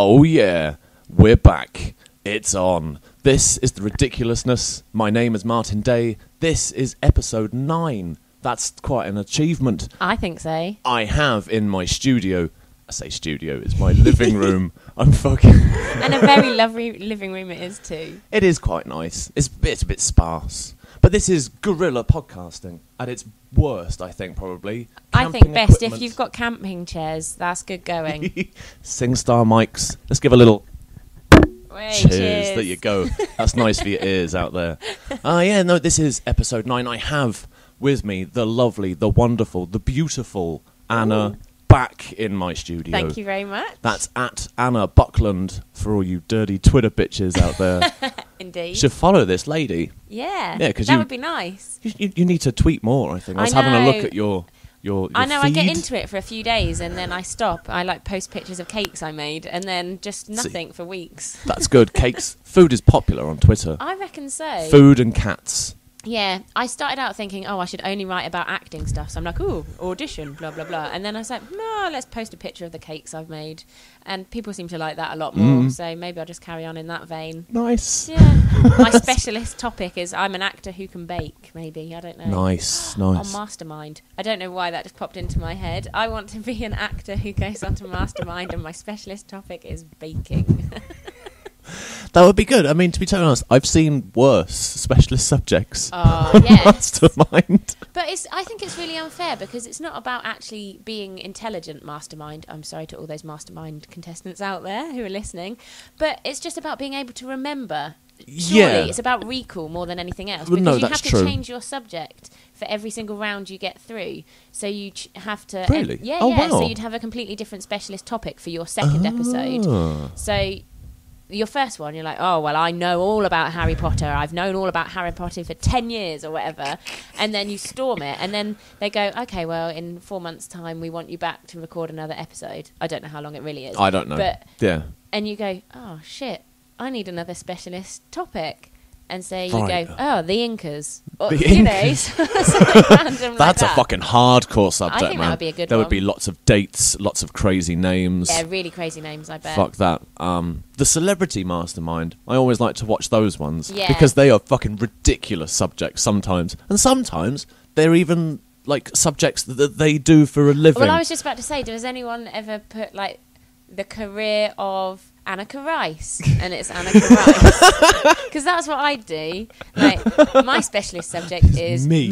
Oh yeah, we're back. It's on. This is the Ridiculousness. My name is Martin Day. This is episode 9. That's quite an achievement. I think so. I have in my studio, I say studio, it's my living room. I'm fucking... And a very lovely living room it is too. It is quite nice. It's a bit sparse. But this is guerrilla podcasting at its worst, I think, probably. I think best if you've got camping chairs. That's good going. SingStar mics. Let's give a little... Cheers. Cheers. There you go. That's nice for your ears out there. Yeah, no, this is episode 9. I have with me the lovely, the wonderful, the beautiful Anna back in my studio. Thank you very much. That's at Anna Buckland for all you dirty Twitter bitches out there. Indeed. Should follow this lady. Yeah, because that would be nice. You need to tweet more, I think. I was having a look at your I know, feed. I get into it for a few days and then I stop. I post pictures of cakes I made and then just nothing for weeks. That's good. Cakes. Food is popular on Twitter. I reckon so. Food and cats. Yeah, I started out thinking, I should only write about acting stuff. So I'm like, audition, blah, blah, blah. And then I was like, no, let's post a picture of the cakes I've made. And people seem to like that a lot more. So maybe I'll just carry on in that vein. Nice. Yeah. My specialist topic is I'm an actor who can bake, maybe. I don't know. Nice. On Mastermind. I don't know why that just popped into my head. I want to be an actor who goes on to Mastermind and my specialist topic is baking. That would be good. I mean, to be totally honest, I've seen worse specialist subjects on yes. Mastermind. But I think it's really unfair because it's not about actually being intelligent Mastermind. I'm sorry to all those Mastermind contestants out there who are listening. But it's just about being able to remember. Surely it's about recall more than anything else. Because you have to change your subject for every single round you get through. So you have to... Really? Wow. So you'd have a completely different specialist topic for your second episode. So... Your first one, you're like, I know all about Harry Potter. I've known all about Harry Potter for 10 years or whatever. And then you storm it. And then they go, okay, well, in 4 months' time, we want you back to record another episode. I don't know how long it really is. I don't know. But, yeah. And you go, oh, shit, I need another specialist topic. And so you go, the Incas. Or, Incas. That's a fucking hardcore subject, I think man. that would be a good There one. would be lots of dates, lots of crazy names. Yeah, really crazy names, I bet. Fuck that. The Celebrity Mastermind. I always like to watch those ones. Yeah. Because they are fucking ridiculous subjects sometimes. And sometimes they're even, subjects that they do for a living. Well, I was just about to say, does anyone ever put, the career of Annika Rice, and it's Annika Rice, because that's what I do. My specialist subject is me.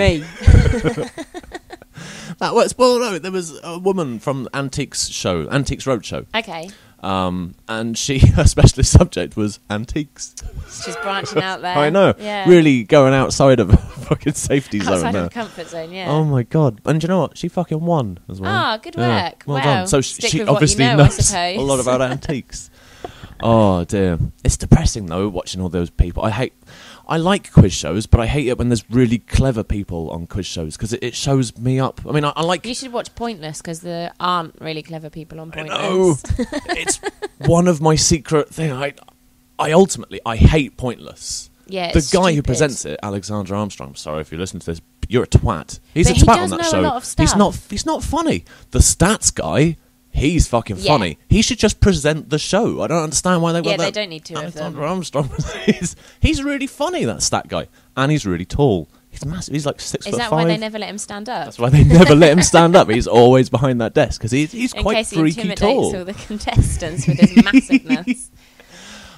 That works. Well, no, there was a woman from Antiques Roadshow. Okay. And her specialist subject was antiques. She's branching out there. I know. Yeah. Really going outside of a fucking safety zone. Outside there. of the comfort zone, yeah. Oh my god! And you know what? She fucking won as well. Ah, good work. Well wow. done. So Stick she with obviously what you know, knows I a suppose. lot about antiques. Oh dear, it's depressing though watching all those people. I like quiz shows, but I hate it when there's really clever people on quiz shows because it shows me up. I mean, I like... You should watch Pointless because there aren't really clever people on Pointless. I know. It's one of my secret things. I hate Pointless. Yeah, the it's guy who stupid. presents it, Alexander Armstrong. Sorry if you listen to this, but you're a twat. He's But a he twat does on that know show. a lot of stuff. He's not funny. The stats guy. He's fucking funny. He should just present the show. I don't understand why they got that. Yeah, they don't need two of them. Alexander Armstrong. he's really funny, that stat guy. And he's really tall. He's massive. He's like 6'5". Is that why they never let him stand up? That's why they never let him stand up. He's always behind that desk because he's In quite case he freaky intimidates tall. all the contestants with his massiveness.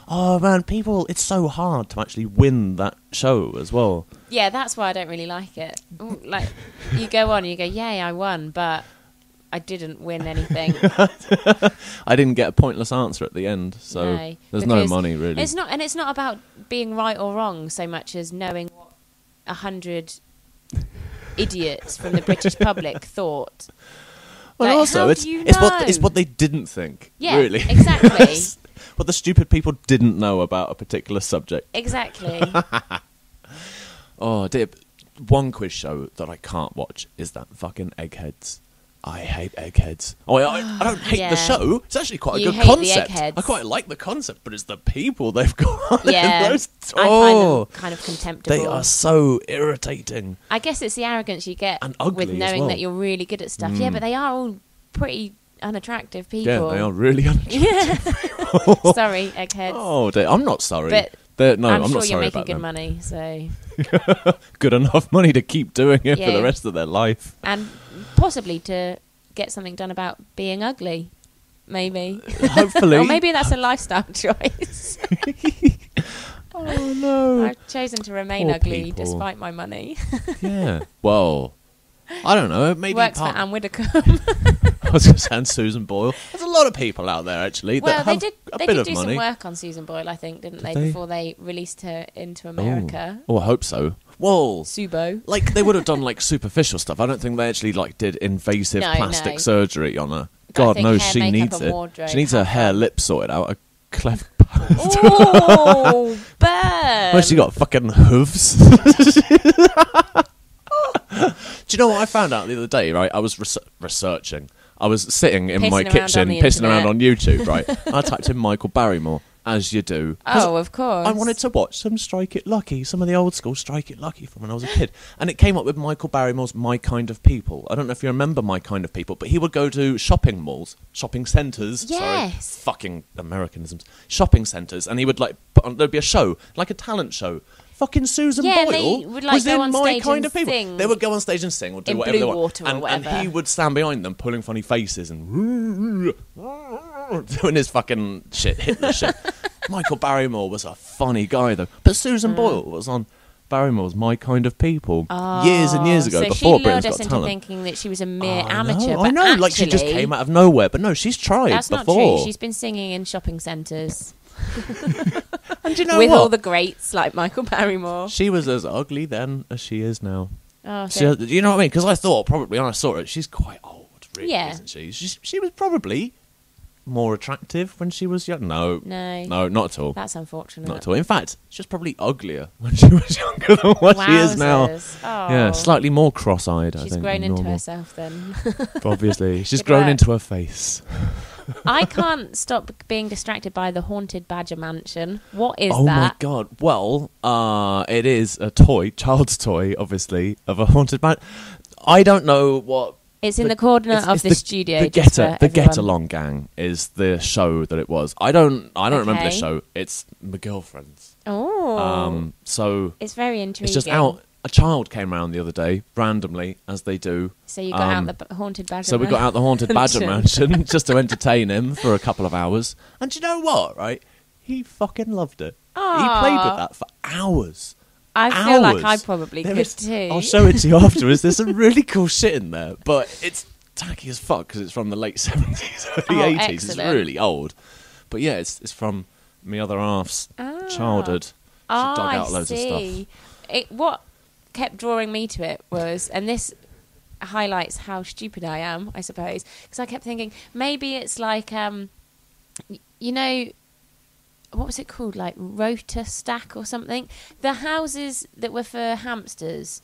Oh man, it's so hard to actually win that show as well. Yeah, that's why I don't really like it. You go on and you go, yay, I won, but I didn't win anything. I didn't get a pointless answer at the end, so there's no money really. It's not about being right or wrong so much as knowing what 100 idiots from the British public thought. Well, also it's what they didn't think. Yeah, really. Exactly. What the stupid people didn't know about a particular subject. Exactly. Oh dear. One quiz show that I can't watch is that fucking Eggheads. I hate Eggheads. Oh, I don't hate the show. It's actually quite a good concept. I quite like the concept, but it's the people they've got. Yeah, I find them kind of contemptible. They are so irritating. I guess it's the arrogance you get and ugly with knowing that you're really good at stuff. Yeah, but they are all pretty unattractive people. Yeah, they are really unattractive. Yeah. Sorry, eggheads. Oh, I'm not sorry. But I'm sure not sorry you're making about good them. money, so Good enough money to keep doing it for the rest of their life. And possibly to get something done about being ugly. Maybe. Hopefully. Or maybe that's a lifestyle choice. Oh, no. I've chosen to remain Poor ugly people. despite my money. Yeah. Well, I don't know. Maybe Works for Anne Widdecombe. I was going to say Susan Boyle. There's a lot of people out there, actually, that have a bit of do money. some work on Susan Boyle, I think, didn't they? Did they? Before they released her into America. Oh, I hope so. Well, Subo. like, they would have done, like, superficial stuff. I don't think they actually, like, did invasive plastic surgery on her. God knows she needs it. She needs her hair, lip sorted out. A cleft. Oh, burn! Well, she got fucking hooves. Do you know what I found out the other day, right? I was researching. I was sitting in my kitchen, pissing around on YouTube, right? I typed in Michael Barrymore, as you do. Oh, of course. I wanted to watch some Strike It Lucky, some of the old school Strike It Lucky from when I was a kid. And it came up with Michael Barrymore's My Kind of People. I don't know if you remember My Kind of People, but he would go to shopping malls, shopping centres. Yes. Sorry, fucking Americanisms. Shopping centres, and he would, like, put on, there'd be a show, like a talent show. Fucking Susan Boyle they would, like, was go in on My stage Kind and of People. sing They would go on stage and sing or do in whatever Blue they want. Water or whatever. And he would stand behind them, pulling funny faces and doing his fucking shit, Hitler shit. Michael Barrymore was a funny guy, though. But Susan Boyle was on Barrymore's My Kind of People years and years ago, so before she Britain's lured us Got into Talent. thinking that she was a mere amateur. I know, but like she just came out of nowhere. But no, she's tried that's before. not true. She's been singing in shopping centres. And you know with what? all the greats like Michael Barrymore. She was as ugly then as she is now. Oh, so You know what I mean? Because I thought probably when I saw her, she's quite old, really, Yeah. isn't she? She was probably more attractive when she was young. No, not at all. That's unfortunate. Not at all. In fact, she was probably uglier when she was younger than what she is now. Wowzers. Oh. Yeah, slightly more cross-eyed, I She's think. grown than into normal. herself then. Obviously. She's Good grown work. into her face. I can't stop being distracted by the Haunted Badger Mansion. What is Oh that? my god. Well, it is a toy, child's toy, obviously, of a haunted man. I don't know what... It's in the corner of the studio. The Get Along Gang is the show that it was. I don't remember the show. It's my girlfriend's. Oh. So it's very intriguing. it's just out. A child came round the other day, randomly, as they do. So you got out the Haunted Badger So we got out the Haunted Badger Mansion just to entertain him for a couple of hours. And do you know what, right? He fucking loved it. He played with that for hours. I feel like I probably could too. I'll show it to you afterwards. There's some really cool shit in there, but it's tacky as fuck because it's from the late 70s, early 80s. Excellent. It's really old. But yeah, it's from me other half's childhood. She dug out loads of stuff. What kept drawing me to it was, and this highlights how stupid I am, I suppose, because I kept thinking maybe it's like, you know, what was it called, like Rota Stack or something? The houses that were for hamsters.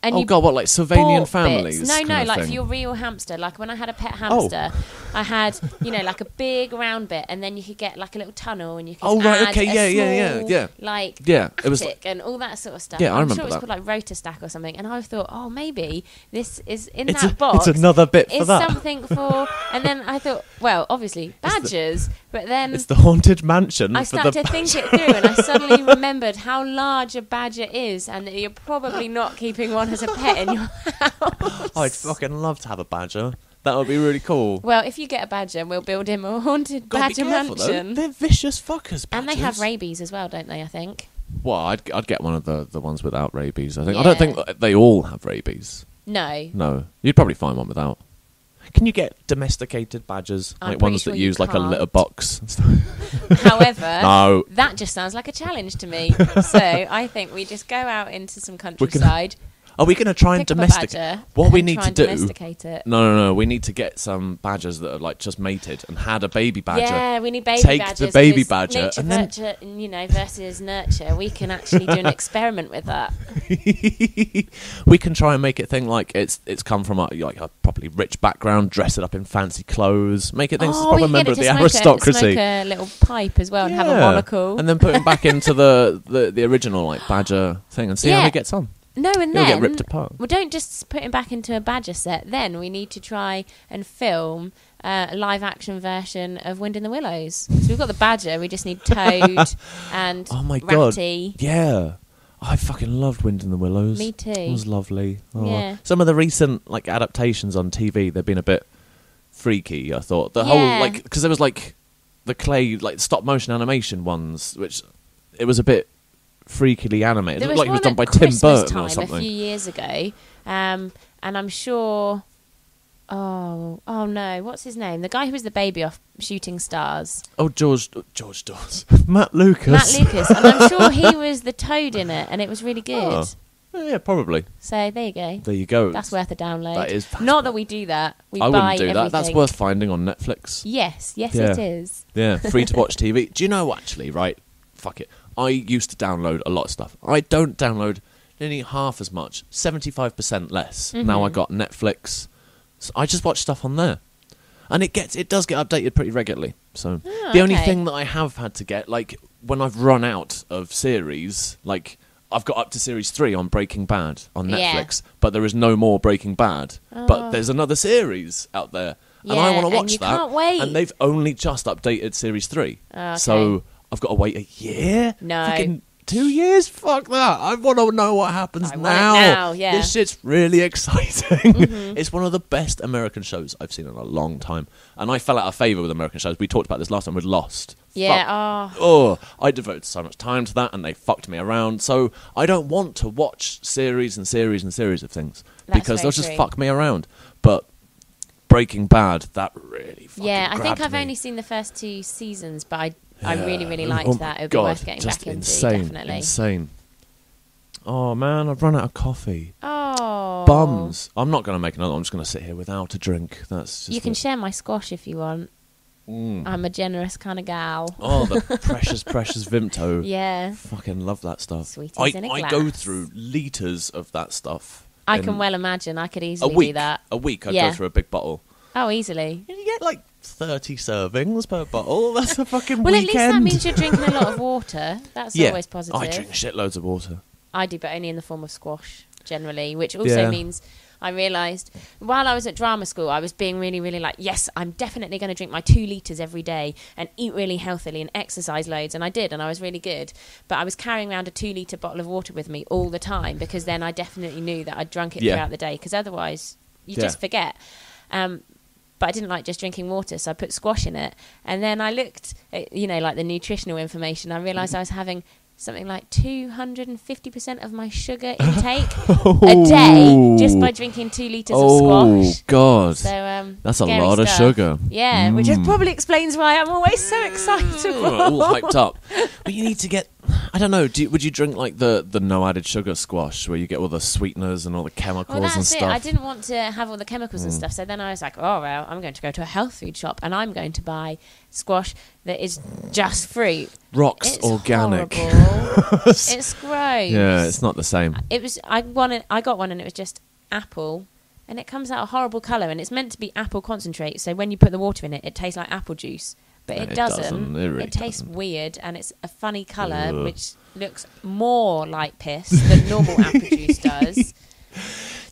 And oh god, what, like Sylvanian families? Bits. No, like for your real hamster. Like when I had a pet hamster, I had, like a big round bit, and then you could get like a little tunnel, and you could add a small, like it was attic and all that sort of stuff. Yeah, I remember I'm sure it's that. called like Rota Stack or something. And I thought, oh, maybe this is in that box. It's another bit for is that. Something for. And then I thought, well, obviously badgers, but then it's the Haunted Mansion. I started to think it through, and I suddenly remembered how large a badger is, and that you're probably not keeping one as a pet in your house. I'd fucking love to have a badger. That would be really cool. Well, if you get a badger, we'll build him a haunted badger mansion. They're vicious fuckers, badgers. And they have rabies as well, don't they, I think? Well, I'd get one of the ones without rabies, I think. Yeah. I don't think they all have rabies. No. You'd probably find one without. Can you get domesticated badgers? I'm like ones sure that you use like a can't. litter box? However, that just sounds like a challenge to me. So I think we just go out into some countryside. Are we going to try and domesticate? What we need to do? Domesticate it. No. We need to get some badgers that are like just mated and had a baby badger. Yeah, we need baby badgers. badgers. Take the baby badger and then versus nurture. We can actually do an experiment with that. We can try and make it thing like it's come from a properly rich background, dress it up in fancy clothes, make it things a proper member of the aristocracy. Smoke a little pipe as well and have a monocle, and then put him back into the original like badger thing and see how he gets on. No, and He'll then get ripped apart. We don't just put him back into a badger set. Then we need to try and film a live-action version of Wind in the Willows. So we've got the badger. We just need Toad and Oh my Ratty. God. Yeah. I fucking loved Wind in the Willows. Me too. It was lovely. Oh. Yeah. Some of the recent like adaptations on TV, they've been a bit freaky, I thought. The whole like, because there was like the clay, like stop motion animation ones, which it was a bit freakily animated. It looked like it was done by Tim Burton or something. A few years ago, and I'm sure. Oh no! What's his name? The guy who was the baby off Shooting Stars. Oh, George Dawes. Matt Lucas. Matt Lucas, and I'm sure he was the Toad in it, and it was really good. Oh. Yeah, probably. So there you go. There you go. That's worth a download. That is. Not that we do that. I wouldn't do everything. that. That's worth finding on Netflix. Yes, Yeah. it is. Yeah, free to watch TV. Do you know actually? Right, fuck it. I used to download a lot of stuff. I don't download nearly half as much, 75% less. Now I got Netflix. So I just watch stuff on there, and it does get updated pretty regularly. So the only thing that I have had to get, like when I've run out of series, like I've got up to series 3 on Breaking Bad on Netflix, but there is no more Breaking Bad. But there's another series out there, and I want to watch that. Can't wait. And they've only just updated series 3, Okay. so I've got to wait a year. No. Fucking 2 years? Fuck that. I want to know what happens I want now. it now, yeah. This shit's really exciting. It's one of the best American shows I've seen in a long time. And I fell out of favour with American shows. We talked about this last time with Lost. Yeah. I devoted so much time to that and they fucked me around. So I don't want to watch series and series and series of things because they'll just fuck me around. But Breaking Bad, that really fucking I think I've me. only seen the first 2 seasons, but I really, really liked that. It would be worth getting back into, definitely. Insane. Oh, man, I've run out of coffee. Oh. Bums. I'm not going to make another. I'm just going to sit here without a drink. That's just You can share my squash if you want. I'm a generous kind of gal. Oh, the precious, precious Vimto. Yeah. Fucking love that stuff. Sweeties in a glass. I go through litres of that stuff. I can well imagine. I could easily do that. A week, I'd go through a big bottle. Oh, easily. And you get like 30 servings per bottle. That's a fucking well, weekend. At least that means you're drinking a lot of water. That's always positive. I drink shitloads of water. I do, but only in the form of squash, generally, which also means I realised while I was at drama school, I was being really, really like, yes, I'm definitely going to drink my 2 litres every day and eat really healthily and exercise loads. And I did, and I was really good. But I was carrying around a 2-litre bottle of water with me all the time because then I definitely knew that I'd drunk it throughout the day because otherwise you just forget. But I didn't like just drinking water, so I put squash in it. And then I looked at, like the nutritional information. I realised I was having something like 250% of my sugar intake a day just by drinking 2 litres of squash. Oh, God. So, that's a lot of sugar. Yeah, which probably explains why I'm always so excitable. All hyped up. But you need to get... I don't know. Would you drink like the no added sugar squash where you get all the sweeteners and all the chemicals and stuff? I didn't want to have all the chemicals and stuff. So then I was like, oh, well, I'm going to go to a health food shop and I'm going to buy squash that is just fruit. Rock's it's organic. It's gross. Yeah, it's not the same. I got one and it was just apple. And it comes out a horrible colour and it's meant to be apple concentrate. So when you put the water in it, it tastes like apple juice. But it doesn't. It tastes weird and it's a funny colour which looks more like piss than normal apple juice does.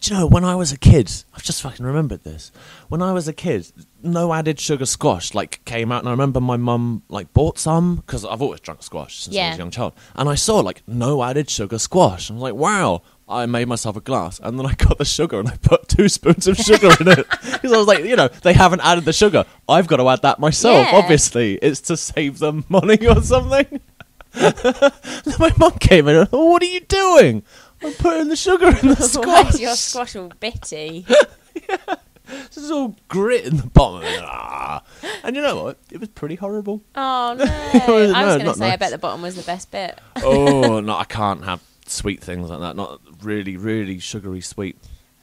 Do you know, when I was a kid, I've just fucking remembered this. When I was a kid, no added sugar squash came out, and I remember my mum bought some because I've always drunk squash since I was a young child, and I saw no added sugar squash. I was like, wow. I made myself a glass, and then I got the sugar, and I put 2 spoons of sugar in it because I was like, they haven't added the sugar. I've got to add that myself. Yeah. Obviously, it's to save them money or something. My mum came in and, what are you doing? I'm putting the sugar in the squash. Why is your squash all bitty? Yeah. There's all grit in the bottom of it. And you know what? It was pretty horrible. Oh, no. I was going to say, nice. I bet the bottom was the best bit. Oh, no, I can't have sweet things like that. Not really, really sugary sweet.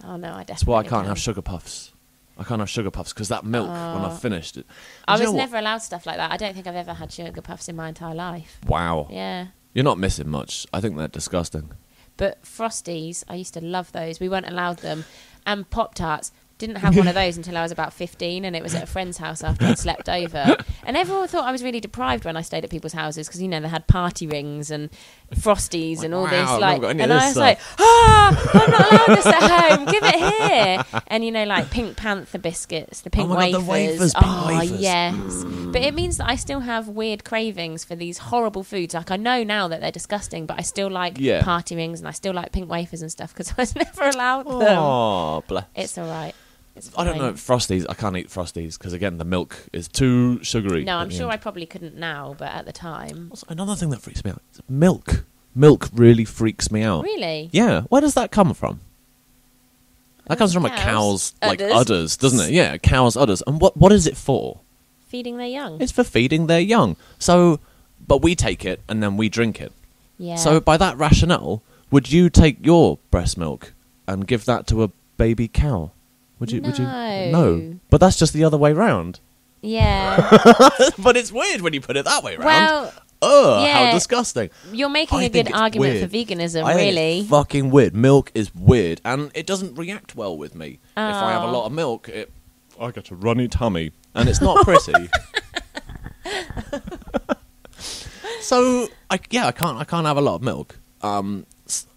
Oh, no, I definitely That's why I can't have sugar puffs. I can't have sugar puffs because that milk, when I've finished it... I was never allowed stuff like that. I don't think I've ever had sugar puffs in my entire life. Wow. Yeah. You're not missing much. I think they're disgusting. But Frosties, I used to love those. We weren't allowed them. And Pop-Tarts, Didn't have one of those until I was about 15, and it was at a friend's house after I'd slept over. And everyone thought I was really deprived when I stayed at people's houses because, they had party rings and Frosties and all this. And I was like, I'm not allowed this at home. Give it here. And, Pink Panther biscuits, the pink wafers. God, the wafers, pink wafers. Yes. But it means that I still have weird cravings for these horrible foods. Like, I know now that they're disgusting, but I still like party rings and I still like pink wafers and stuff because I was never allowed them. Oh, bless. It's all right. I don't know, Frosties, I can't eat Frosties because, again, the milk is too sugary. No, I'm sure I probably couldn't now, but at the time. Also, another thing that freaks me out is milk. Milk really freaks me out. Really? Yeah. Where does that come from? That comes from a cow's udders, doesn't it? Yeah, a cow's udders. And what is it for? Feeding their young. It's for feeding their young. So, but we take it and then we drink it. Yeah. So by that rationale, would you take your breast milk and give that to a baby cow? Would you? No. But that's just the other way round. Yeah. But it's weird when you put it that way round. Well, how disgusting. You're making a good argument for veganism, I really. think it's fucking weird. Milk is weird, and it doesn't react well with me. If I have a lot of milk, I get a runny tummy, and it's not pretty. So, I can't have a lot of milk. And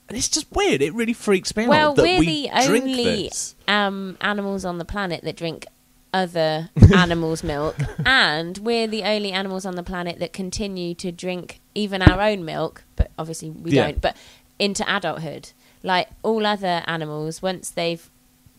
it's just weird. It really freaks me out that we're we the drink only this. Animals on the planet that drink other animals' milk, and we're the only animals on the planet that continue to drink even our own milk, but obviously we don't, but into adulthood. Like all other animals, once they've...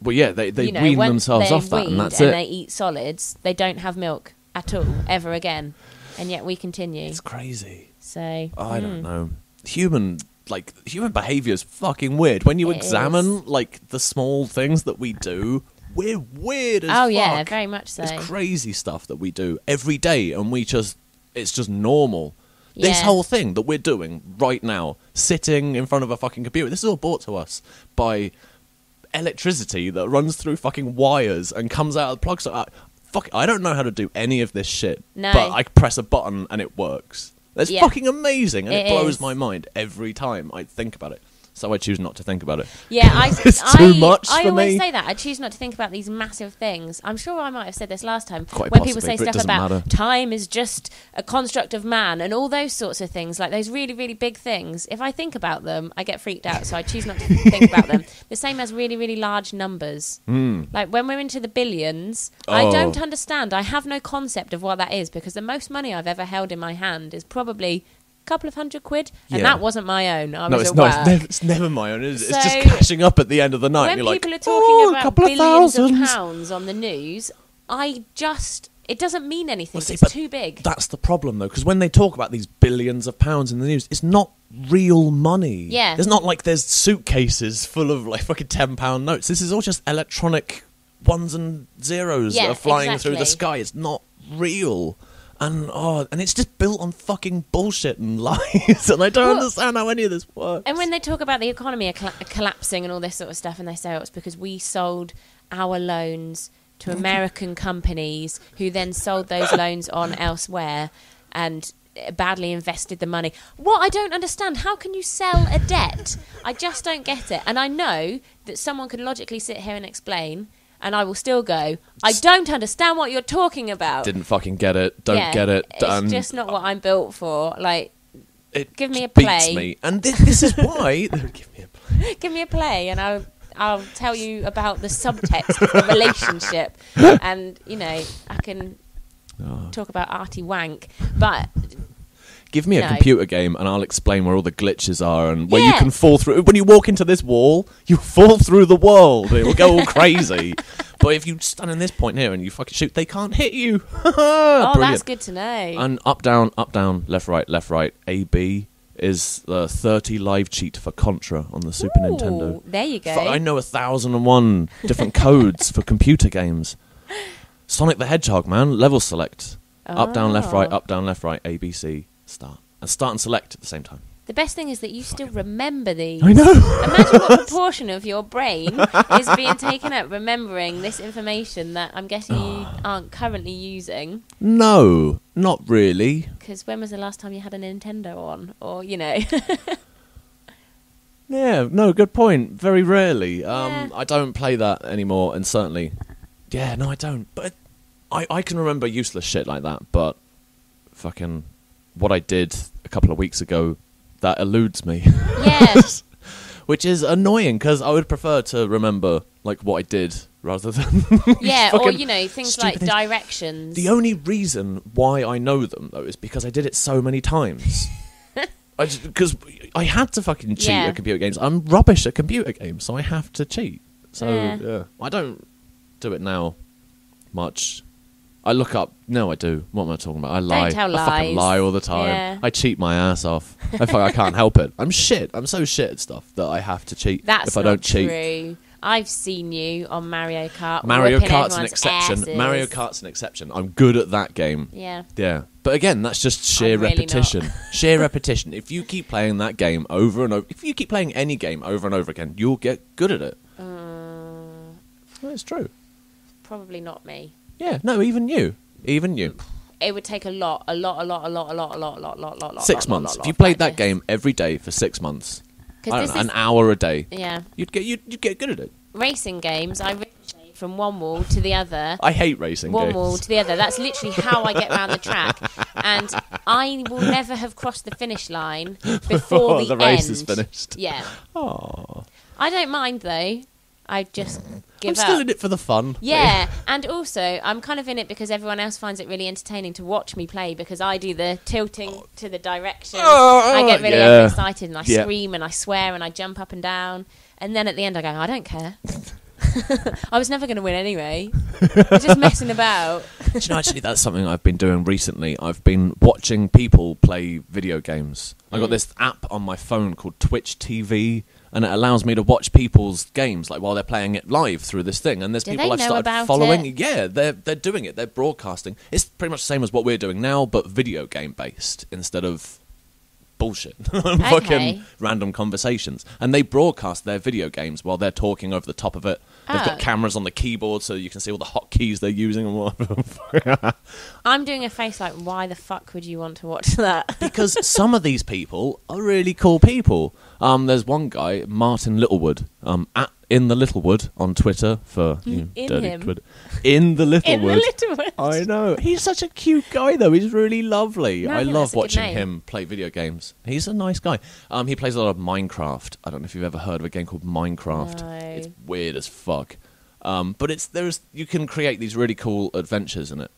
Well, yeah, they wean themselves off that, and that's it. And they eat solids, they don't have milk at all, ever again. And yet we continue. It's crazy. So... I don't know. Human behaviour is fucking weird. When you examine, the small things that we do... We're weird as fuck. Oh, yeah, very much so. It's crazy stuff that we do every day, and it's just normal. Yeah. This whole thing that we're doing right now, sitting in front of a fucking computer, this is all brought to us by electricity that runs through fucking wires and comes out of the plugs. Fuck, I don't know how to do any of this shit. No. But I press a button and it works. That's fucking amazing, and it blows is. my mind every time I think about it. So I choose not to think about it. Yeah, it's too much for me. I always say that. I choose not to think about these massive things. I'm sure I might have said this last time. Quite when possibly, people say stuff about time is just a construct of man and all those sorts of things, like those really, really big things. If I think about them, I get freaked out. So I choose not to think about them. The same as really, really large numbers. Like when we're into the billions, I don't understand. I have no concept of what that is, because the most money I've ever held in my hand is probably couple of £100, and that wasn't my own. It's never my own. It's just cashing up at the end of the night. When people are talking about billions of pounds on the news, it doesn't mean anything. It's too big. That's the problem, though, because when they talk about these billions of pounds in the news, it's not real money. Yeah, it's not like there's suitcases full of fucking £10 notes. This is all just electronic ones and zeros that are flying through the sky. It's not real. And it's just built on fucking bullshit and lies, and I don't understand how any of this works. And when they talk about the economy collapsing and all this sort of stuff, and they say it's because we sold our loans to American companies who then sold those loans on elsewhere and badly invested the money. What I don't understand, how can you sell a debt? I just don't get it. And I know that someone could logically sit here and explain, and I will still go, I don't understand what you're talking about. Didn't fucking get it. Don't get it. It's just not what I'm built for. Give me a beats play. Me. And this is why... Give me a play. Give me a play, and I'll tell you about the subtext of the relationship. And, I can talk about arty wank. But... Give me a computer game and I'll explain where all the glitches are and where you can fall through. When you walk into this wall, you fall through the world. It will go all crazy. But if you stand in this point here and you fucking shoot, they can't hit you. Oh, that's good to know. And up, down, left, right. A, B is the 30 live cheat for Contra on the Super Nintendo. There you go. I know 1,001 different codes for computer games. Sonic the Hedgehog, man. Level select. Up, down, left, right, A, B, C. Start and select at the same time. The best thing is that you still remember these. I know. Imagine what proportion of your brain is being taken up remembering this information that I'm guessing you aren't currently using. No, not really. Because when was the last time you had a Nintendo on? Or, Yeah, no, good point. Very rarely. I don't play that anymore, and certainly... Yeah, no, I don't. But I can remember useless shit like that, but fucking what I did a couple of weeks ago, that eludes me. Yes. Which is annoying, because I would prefer to remember like what I did rather than... Yeah, or, things like directions. The only reason why I know them, though, is because I did it so many times. Because I had to fucking cheat at computer games. I'm rubbish at computer games, so I have to cheat. So, yeah. I don't do it now much. I look up... No, I do. What am I talking about? I lie. Don't tell lies. I fucking lie all the time. Yeah. I cheat my ass off. I can't help it. I'm shit. I'm so shit at stuff that I have to cheat if I don't cheat. That's not true. I've seen you on Mario Kart. Mario Kart's an exception. Asses. Mario Kart's an exception. I'm good at that game. Yeah. Yeah. But again, that's just sheer repetition. Sheer repetition. If you keep playing that game over and over... If you keep playing any game over and over again, you'll get good at it. Well, it's true. Probably not me. Yeah, no, even you. Even you. It would take a lot. 6 months. If you played that game every day for 6 months, an hour a day, you'd get good at it. Racing games, I ricochet from one wall to the other. I hate racing games. One wall to the other. That's literally how I get around the track. And I will never have crossed the finish line before the race is finished. Yeah. Aww. I don't mind, though. I just give up. I'm still in it for the fun. Yeah, and also I'm kind of in it because everyone else finds it really entertaining to watch me play, because I do the tilting to the direction. I get really overexcited and I scream and I swear and I jump up and down, and then at the end I go, I don't care. I was never going to win anyway. I was just messing about. Do you know, actually, that's something I've been doing recently. I've been watching people play video games. I got this app on my phone called Twitch TV, and it allows me to watch people's games like while they're playing it live through this thing. And there's people I've started following. Yeah, they're doing it. They're broadcasting. It's pretty much the same as what we're doing now, but video game based instead of bullshit. Fucking random conversations. And they broadcast their video games while they're talking over the top of it. They've got cameras on the keyboard so you can see all the hotkeys they're using and whatever. I'm doing a face like, why the fuck would you want to watch that? Because some of these people are really cool people. There's one guy, Martyn Littlewood, at In the Littlewood on Twitter for dirty Twitter. In the Littlewood. In the Littlewood. I know. He's such a cute guy, though. He's really lovely. I love watching him play video games. He's a nice guy. He plays a lot of Minecraft. I don't know if you've ever heard of a game called Minecraft. No. It's weird as fuck. But you can create these really cool adventures in it,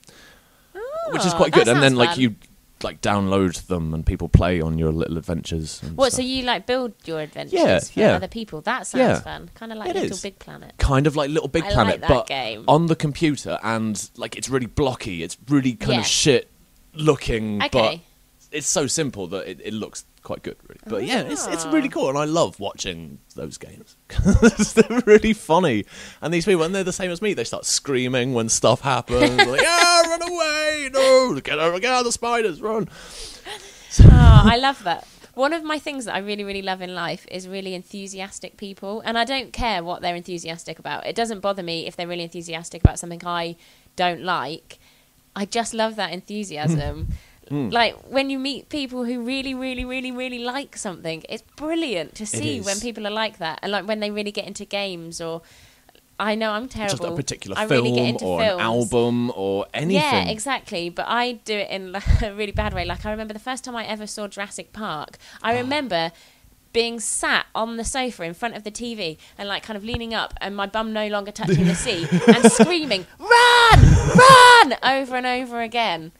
which is quite good. And then fun. You download them and people play on your little adventures. And what? stuff. So you build your adventures for other people? That sounds fun. Kind of like Little Big Planet. Kind of like Little Big Planet, like but game. On the computer, and it's really blocky. It's really kind of shit looking, but it's so simple that it looks quite good, really. But it's really cool, and I love watching those games. They're really funny. And these people, and they're the same as me, they start screaming when stuff happens. Run away! No! Get out of the spiders, run! I love that. One of my things that I really, really love in life is really enthusiastic people, and I don't care what they're enthusiastic about. It doesn't bother me if they're really enthusiastic about something I don't like. I just love that enthusiasm. Like, when you meet people who really, really, really, really like something, it's brilliant to see when people are like that. And when they really get into games, or... I know I'm terrible. Just a particular film or an album or anything. Yeah, exactly. But I do it in a really bad way. I remember the first time I ever saw Jurassic Park, I remember being sat on the sofa in front of the TV and kind of leaning up and my bum no longer touching the seat and screaming, "Run! Run!" over and over again.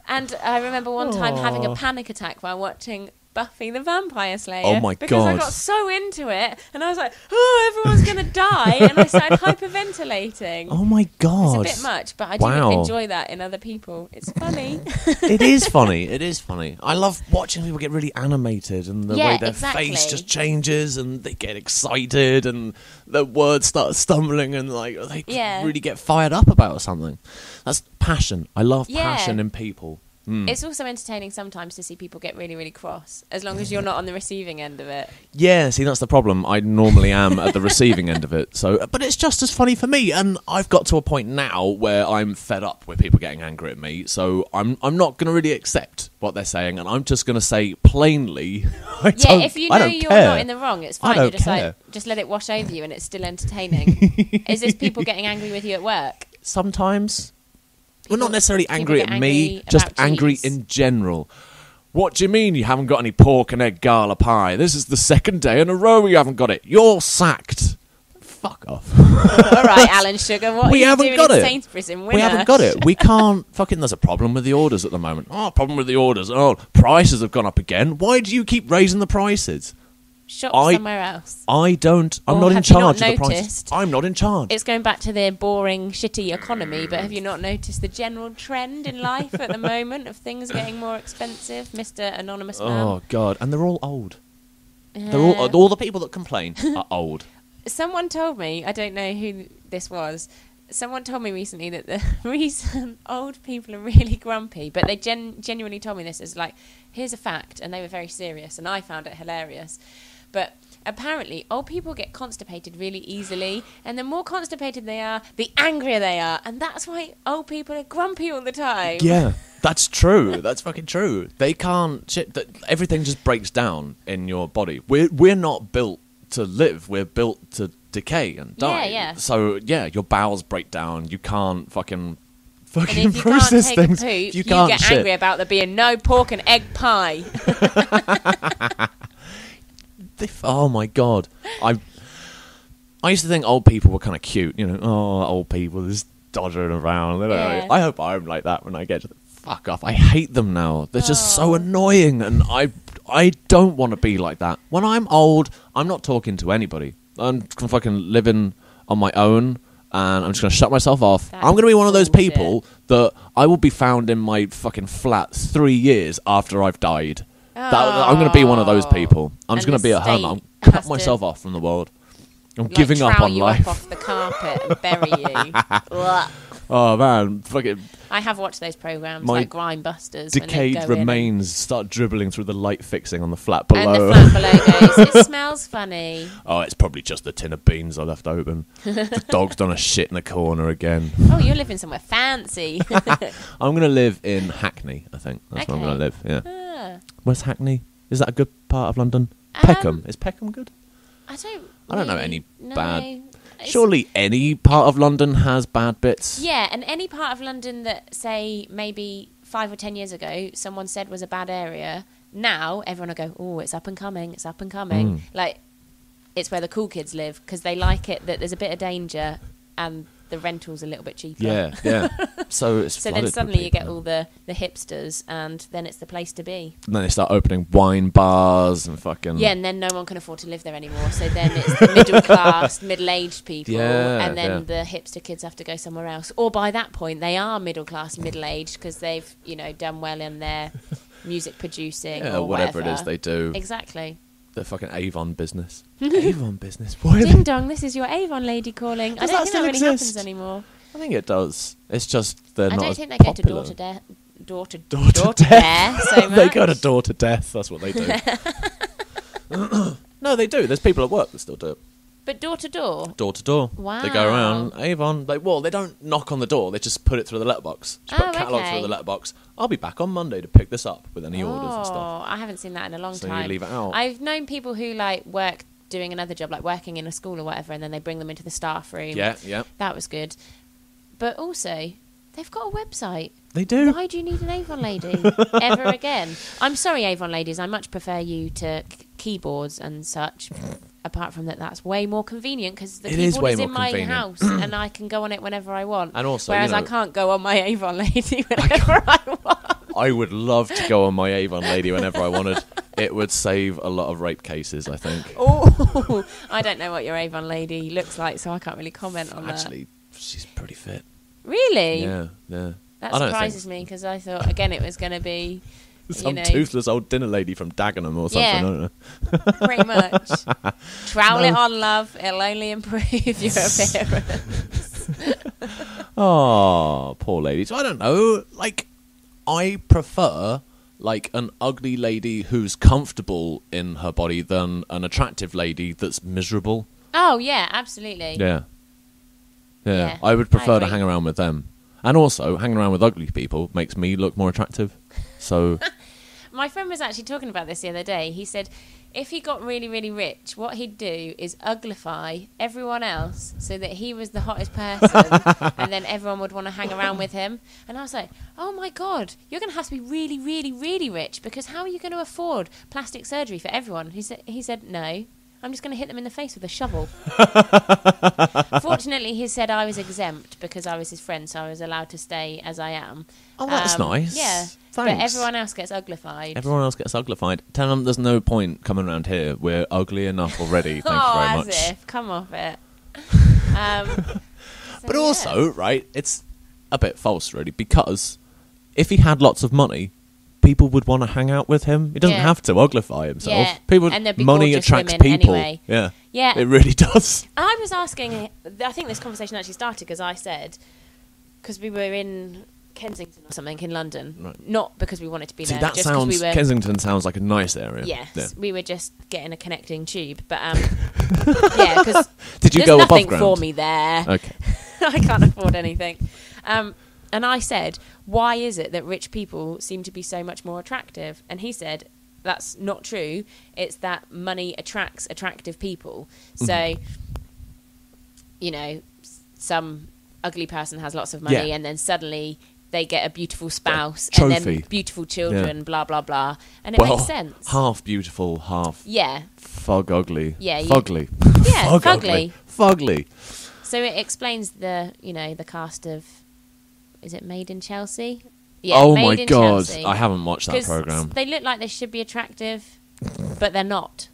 And I remember one time having a panic attack while watching Buffy the Vampire Slayer. Oh my God. Because I got so into it and I was like, oh, everyone's going to die. And I started hyperventilating. Oh my God. It's a bit much, but I do enjoy that in other people. It's funny. It is funny. It is funny. I love watching people get really animated and the way their face just changes and they get excited and the words start stumbling and they really get fired up about something. That's passion. I love passion in people. It's also entertaining sometimes to see people get really, really cross, as long as you're not on the receiving end of it. Yeah, see, that's the problem. I normally am at the receiving end of it. But it's just as funny for me, and I've got to a point now where I'm fed up with people getting angry at me, so I'm not going to really accept what they're saying, and I'm just going to say plainly, if you know you're care. not in the wrong, it's fine. I don't You're just care. like, just let it wash over you, and it's still entertaining. Is this people getting angry with you at work? Sometimes. Well, not necessarily angry at me, angry just about angry cheese. in general. What do you mean you haven't got any pork and egg gala pie? This is the second day in a row you haven't got it. You're sacked. Fuck off. All right, Alan Sugar, what are you doing in Sainsbury's in Winner? We haven't got it. We can't. Fucking, there's a problem with the orders at the moment. Oh, problem with the orders. Oh, prices have gone up again. Why do you keep raising the prices? Shop somewhere else. I'm not in charge of the prices. I'm not in charge. It's going back to the boring, shitty economy, but have you not noticed the general trend in life at the moment of things getting more expensive, Mr. Anonymous Man? Oh, God. And they're all old. They're all the people that complain are old. Someone told me, I don't know who this was, someone told me recently that the reason old people are really grumpy, but they genuinely told me this, is like, here's a fact, and they were very serious, and I found it hilarious. But apparently, old people get constipated really easily, and the more constipated they are, the angrier they are, and that's why old people are grumpy all the time. Yeah, that's true. That's fucking true. They can't... everything just breaks down in your body. We're not built to live. We're built to decay and die. Yeah. So, yeah, your bowels break down. You can't fucking and if you process can't take things. A poop, you can't get angry about there being no pork and egg pie. Oh my God. I used to think old people were kind of cute, you know. Oh, old people just dodgering around. Yeah. I hope I'm like that when I get to fuck off. I hate them now. They're just so annoying, and I don't want to be like that. When I'm old, I'm not talking to anybody. I'm fucking living on my own, and I'm just going to shut myself off. I'm going to be one of those people that I will be found in my fucking flat 3 years after I've died. I'm going to be one of those people. I'm just going to be at home. I'll cut myself off from the world. I'm giving up on life. Up off the carpet and bury you. Oh man, fuck it. I have watched those programs like Grindbusters. Decayed remains start dribbling through the light fixing on the flat below. And the flat below goes, it smells funny. Oh, it's probably just the tin of beans I left open. The dog's done a shit in the corner again. Oh, you're living somewhere fancy. I'm going to live in Hackney, I think. That's where I'm going to live, yeah. Where's Hackney? Is that a good part of London? Peckham. Is Peckham good? I don't know any bad... Surely any part of London has bad bits. Yeah, and any part of London that, say, maybe 5 or 10 years ago, someone said was a bad area, now everyone will go, oh, it's up and coming, it's up and coming. Like, it's where the cool kids live, because they like it that there's a bit of danger and the rental's a little bit cheaper. Yeah. So then suddenly you get all the hipsters, and then it's the place to be. And then they start opening wine bars and fucking... Yeah, and then no one can afford to live there anymore. So then it's the middle class, middle-aged people, and then the hipster kids have to go somewhere else. Or by that point, they are middle class, middle-aged, because they've, done well in their music producing or whatever it is they do. Exactly. The fucking Avon business. Avon business. Ding dong, this is your Avon lady calling. I don't think that really happens anymore. I think it does. It's just they're not as popular. I don't think they go to door to death so much. They go to door to death. That's what they do. No, they do. There's people at work that still do it. But door to door? Door to door. Wow. They go around, Avon. They don't knock on the door. They just put it through the letterbox. Just put a catalogue through the letterbox. I'll be back on Monday to pick this up with any orders and stuff. I haven't seen that in a long time. So you leave it out. I've known people who work doing another job, like working in a school or whatever, and then they bring them into the staff room. Yeah. That was good. But also, they've got a website. They do. Why do you need an Avon lady ever again? I'm sorry, Avon ladies. I much prefer you to keyboards and such. Apart from that, that's way more convenient because the keyboard is in my house and I can go on it whenever I want. And also, whereas I can't go on my Avon lady whenever I want. I would love to go on my Avon lady whenever I wanted. It would save a lot of rape cases, I think. Oh, I don't know what your Avon lady looks like, so I can't really comment on that. Actually, she's pretty fit. Really? Yeah. That surprises me because I thought, again, it was going to be... Some toothless old dinner lady from Dagenham or something, I don't know. Pretty much. Trowel it on, love. It'll only improve your appearance. Oh, poor lady. So I don't know. I prefer, an ugly lady who's comfortable in her body than an attractive lady that's miserable. Oh, yeah, absolutely. Yeah. I would prefer to hang around with them. And also, hanging around with ugly people makes me look more attractive. So my friend was actually talking about this the other day. He said if he got really, really rich, what he'd do is uglify everyone else so that he was the hottest person and then everyone would want to hang around with him. And I was like, oh my God, you're going to have to be really, really, really rich because how are you going to afford plastic surgery for everyone? He said, no, I'm just going to hit them in the face with a shovel. Fortunately, he said I was exempt because I was his friend, so I was allowed to stay as I am. Oh, that's nice. Yeah. Thanks. But everyone else gets uglified. Everyone else gets uglified. Tell them there's no point coming around here. We're ugly enough already. Thank you very much. As if. Come off it. But also, right, it's a bit false, really, because if he had lots of money, people would want to hang out with him. He doesn't have to uglify himself. Yeah. People, And there'd be money gorgeous attracts women people. anyway. Yeah. Yeah. It really does. I was asking, I think this conversation actually started because I said, because we were in Kensington or something in London, Right. not because we wanted to be See, there. that just sounds, we were, Kensington sounds like a nice area. Yes, Yeah. we were just getting a connecting tube, but yeah, because Did you there's go above nothing ground? for me there. Okay. I can't afford anything. And I said, why is it that rich people seem to be so much more attractive? And he said, that's not true. It's that money attracts attractive people. So, you know, some ugly person has lots of money and then suddenly they get a beautiful spouse and then beautiful children, blah, blah, blah. And it makes sense. Half beautiful, half fug ugly. Yeah. Fugly. Yeah, fugly. Fugly. So it explains the cast of, is it Made in Chelsea? Yeah, oh Made my in God, Chelsea. I haven't watched that programme. They look like they should be attractive, but they're not.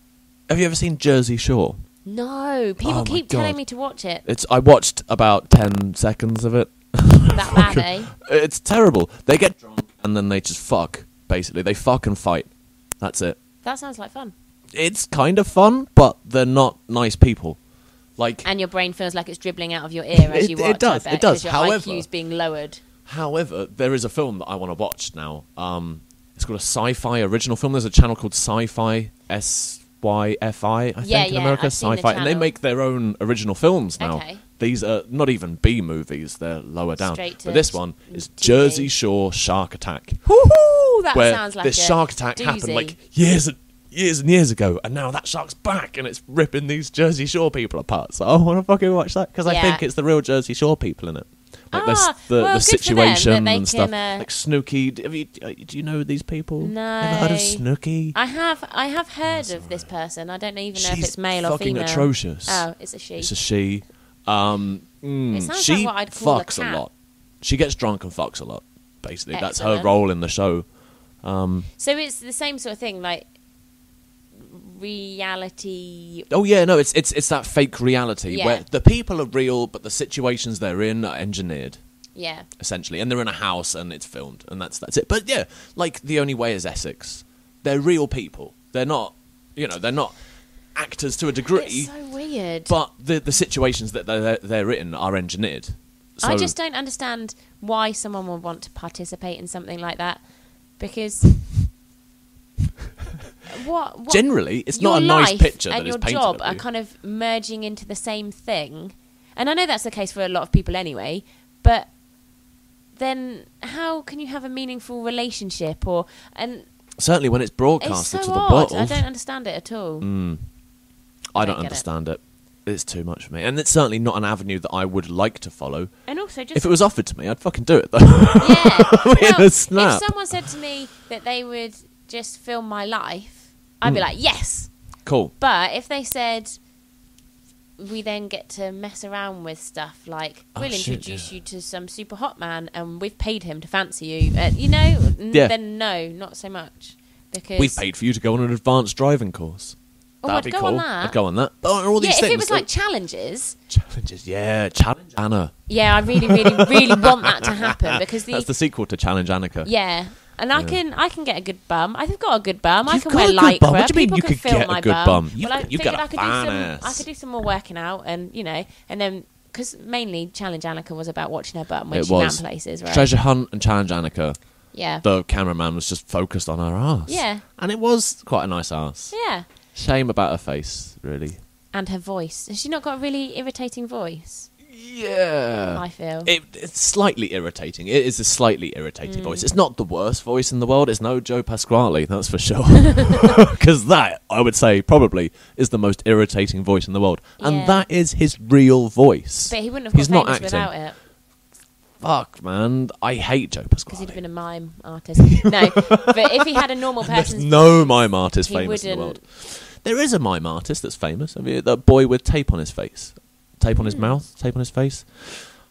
Have you ever seen Jersey Shore? No, people keep telling me to watch it. I watched about 10 seconds of it. That bad, eh? It's terrible. They get drunk and then they just fuck, basically. They fuck and fight. That's it. That sounds like fun. It's kind of fun, but they're not nice people. And your brain feels like it's dribbling out of your ear as you watch. It does. It does. Your However, IQ's being lowered. However, there is a film that I want to watch now. It's called a sci-fi original film. There's a channel called Sci-Fi, SYFI, I think, in America. I've seen Sci-Fi, and they make their own original films now. Okay. These are not even B movies; they're lower down. But this one is TV. Jersey Shore Shark Attack. Woohoo! That where sounds like this a shark attack doozy. happened like years and years ago, and now that shark's back and it's ripping these Jersey Shore people apart. So I want to fucking watch that because I think it's the real Jersey Shore people in it. Like the situation and stuff. Like Snooki. Do you know these people? No. Ever heard of Snooki? I have heard of this person. I don't even know if it's male or female. She's fucking atrocious. Oh, it's a she. It's a she. It sounds she like what I'd call fucks a cat. lot. She gets drunk and fucks a lot. Basically, that's her Excellent. role in the show. So it's the same sort of thing, like reality. Oh yeah, no, it's that fake reality where the people are real, but the situations they're in are engineered. Yeah. Essentially, and they're in a house and it's filmed, and that's it. But yeah, like The Only Way is Essex. They're real people. They're not, they're not actors to a degree. It's so weird. But the situations that they're in are engineered. So, I just don't understand why someone would want to participate in something like that, because what generally it's not a nice picture that is painted. And your job are kind of merging into the same thing, and I know that's the case for a lot of people anyway. But then, how can you have a meaningful relationship? Certainly when it's broadcasted it's so to the odd. world. I don't understand it at all. I don't understand it. It's too much for me, and it's certainly not an avenue that I would like to follow. And also, just if it was offered to me, I'd fucking do it though. Yeah. In a snap. If someone said to me that they would just film my life, I'd be like, yes, cool. But if they said we then get to mess around with stuff like we'll introduce you to some super hot man and we've paid him to fancy you, then no, not so much, because we've paid for you to go on an advanced driving course. That'd be cool. I'd go on that. Oh, all these things. If it was like challenges, Challenge Anna. Yeah, I really, really, really want that to happen, because that's the sequel to Challenge Annika. Yeah. And I can get a good bum. I've got a good bum. I You've can got wear a good bum? lycra. What do you mean People you can could film get a my good bum? Well, I You've figured got a fan ass. I could do some more working out, and and then because mainly Challenge Annika was about watching her bum when she ran places, right? Treasure Hunt and Challenge Annika. Yeah. The cameraman was just focused on her ass. Yeah. And it was quite a nice ass. Yeah. Shame about her face, really. And her voice. Has she not got a really irritating voice? Yeah. I feel. It's slightly irritating. It is a slightly irritating voice. It's not the worst voice in the world. It's no Joe Pasquale, that's for sure. Because that, I would say, probably is the most irritating voice in the world. And that is his real voice. But he wouldn't have got famous without it. Fuck, man. I hate Joe Pasquale. Because he'd have been a mime artist. No, but if he had a normal person's There's no mime artist famous wouldn't. in the world. There is a mime artist that's famous. I mean, that boy with tape on his face. Tape on his mouth, tape on his face.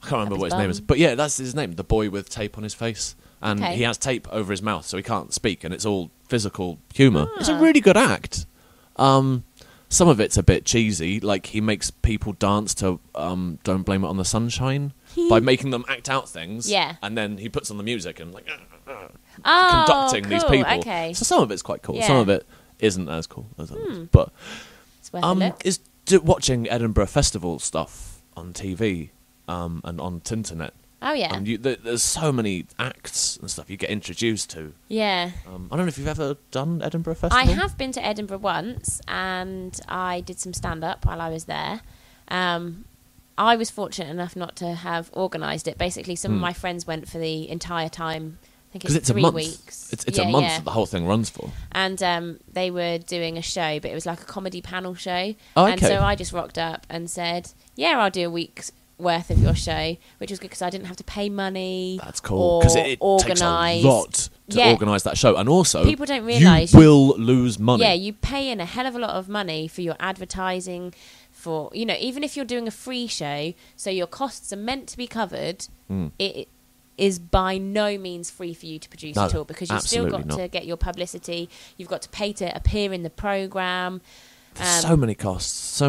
I can't remember what his name is. But yeah, that's his name, the boy with tape on his face. And he has tape over his mouth, so he can't speak, and it's all physical humour. It's a really good act. Some of it's a bit cheesy, like he makes people dance to Don't Blame It on the Sunshine by making them act out things. Yeah. And then he puts on the music and conducting these people. Okay. So some of it's quite cool. Yeah. Some of it isn't as cool as others. But it's worth a look. Watching Edinburgh Festival stuff on TV and on Tinternet. Oh, yeah. There's so many acts and stuff you get introduced to. Yeah. I don't know if you've ever done Edinburgh Festival. I have been to Edinburgh once, and I did some stand-up while I was there. I was fortunate enough not to have organised it. Basically, some of my friends went for the entire time. I think it's 3 weeks. It's a month that the whole thing runs for. And they were doing a show, but it was like a comedy panel show. Oh, okay. And so I just rocked up and said, yeah, I'll do a week's worth of your show, which was good because I didn't have to pay money. That's cool. Because it takes a lot to organise that show. And also, people don't realise you will lose money. Yeah, you pay in a hell of a lot of money for your advertising, for, even if you're doing a free show, so your costs are meant to be covered, it is by no means free for you to produce at all, because you've still got to get your publicity, you've got to pay to appear in the programme. So many costs.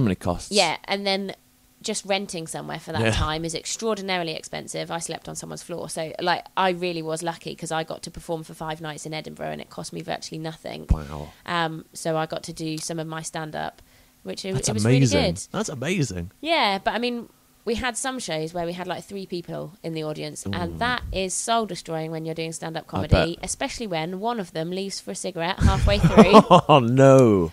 Yeah, and then just renting somewhere for that time is extraordinarily expensive. I slept on someone's floor, so I really was lucky because I got to perform for 5 nights in Edinburgh and it cost me virtually nothing. Wow. So I got to do some of my stand-up, which it was amazing. really good. That's amazing. Yeah, but I mean, we had some shows where we had 3 people in the audience, and that is soul destroying when you're doing stand-up comedy, especially when one of them leaves for a cigarette halfway through. Oh no.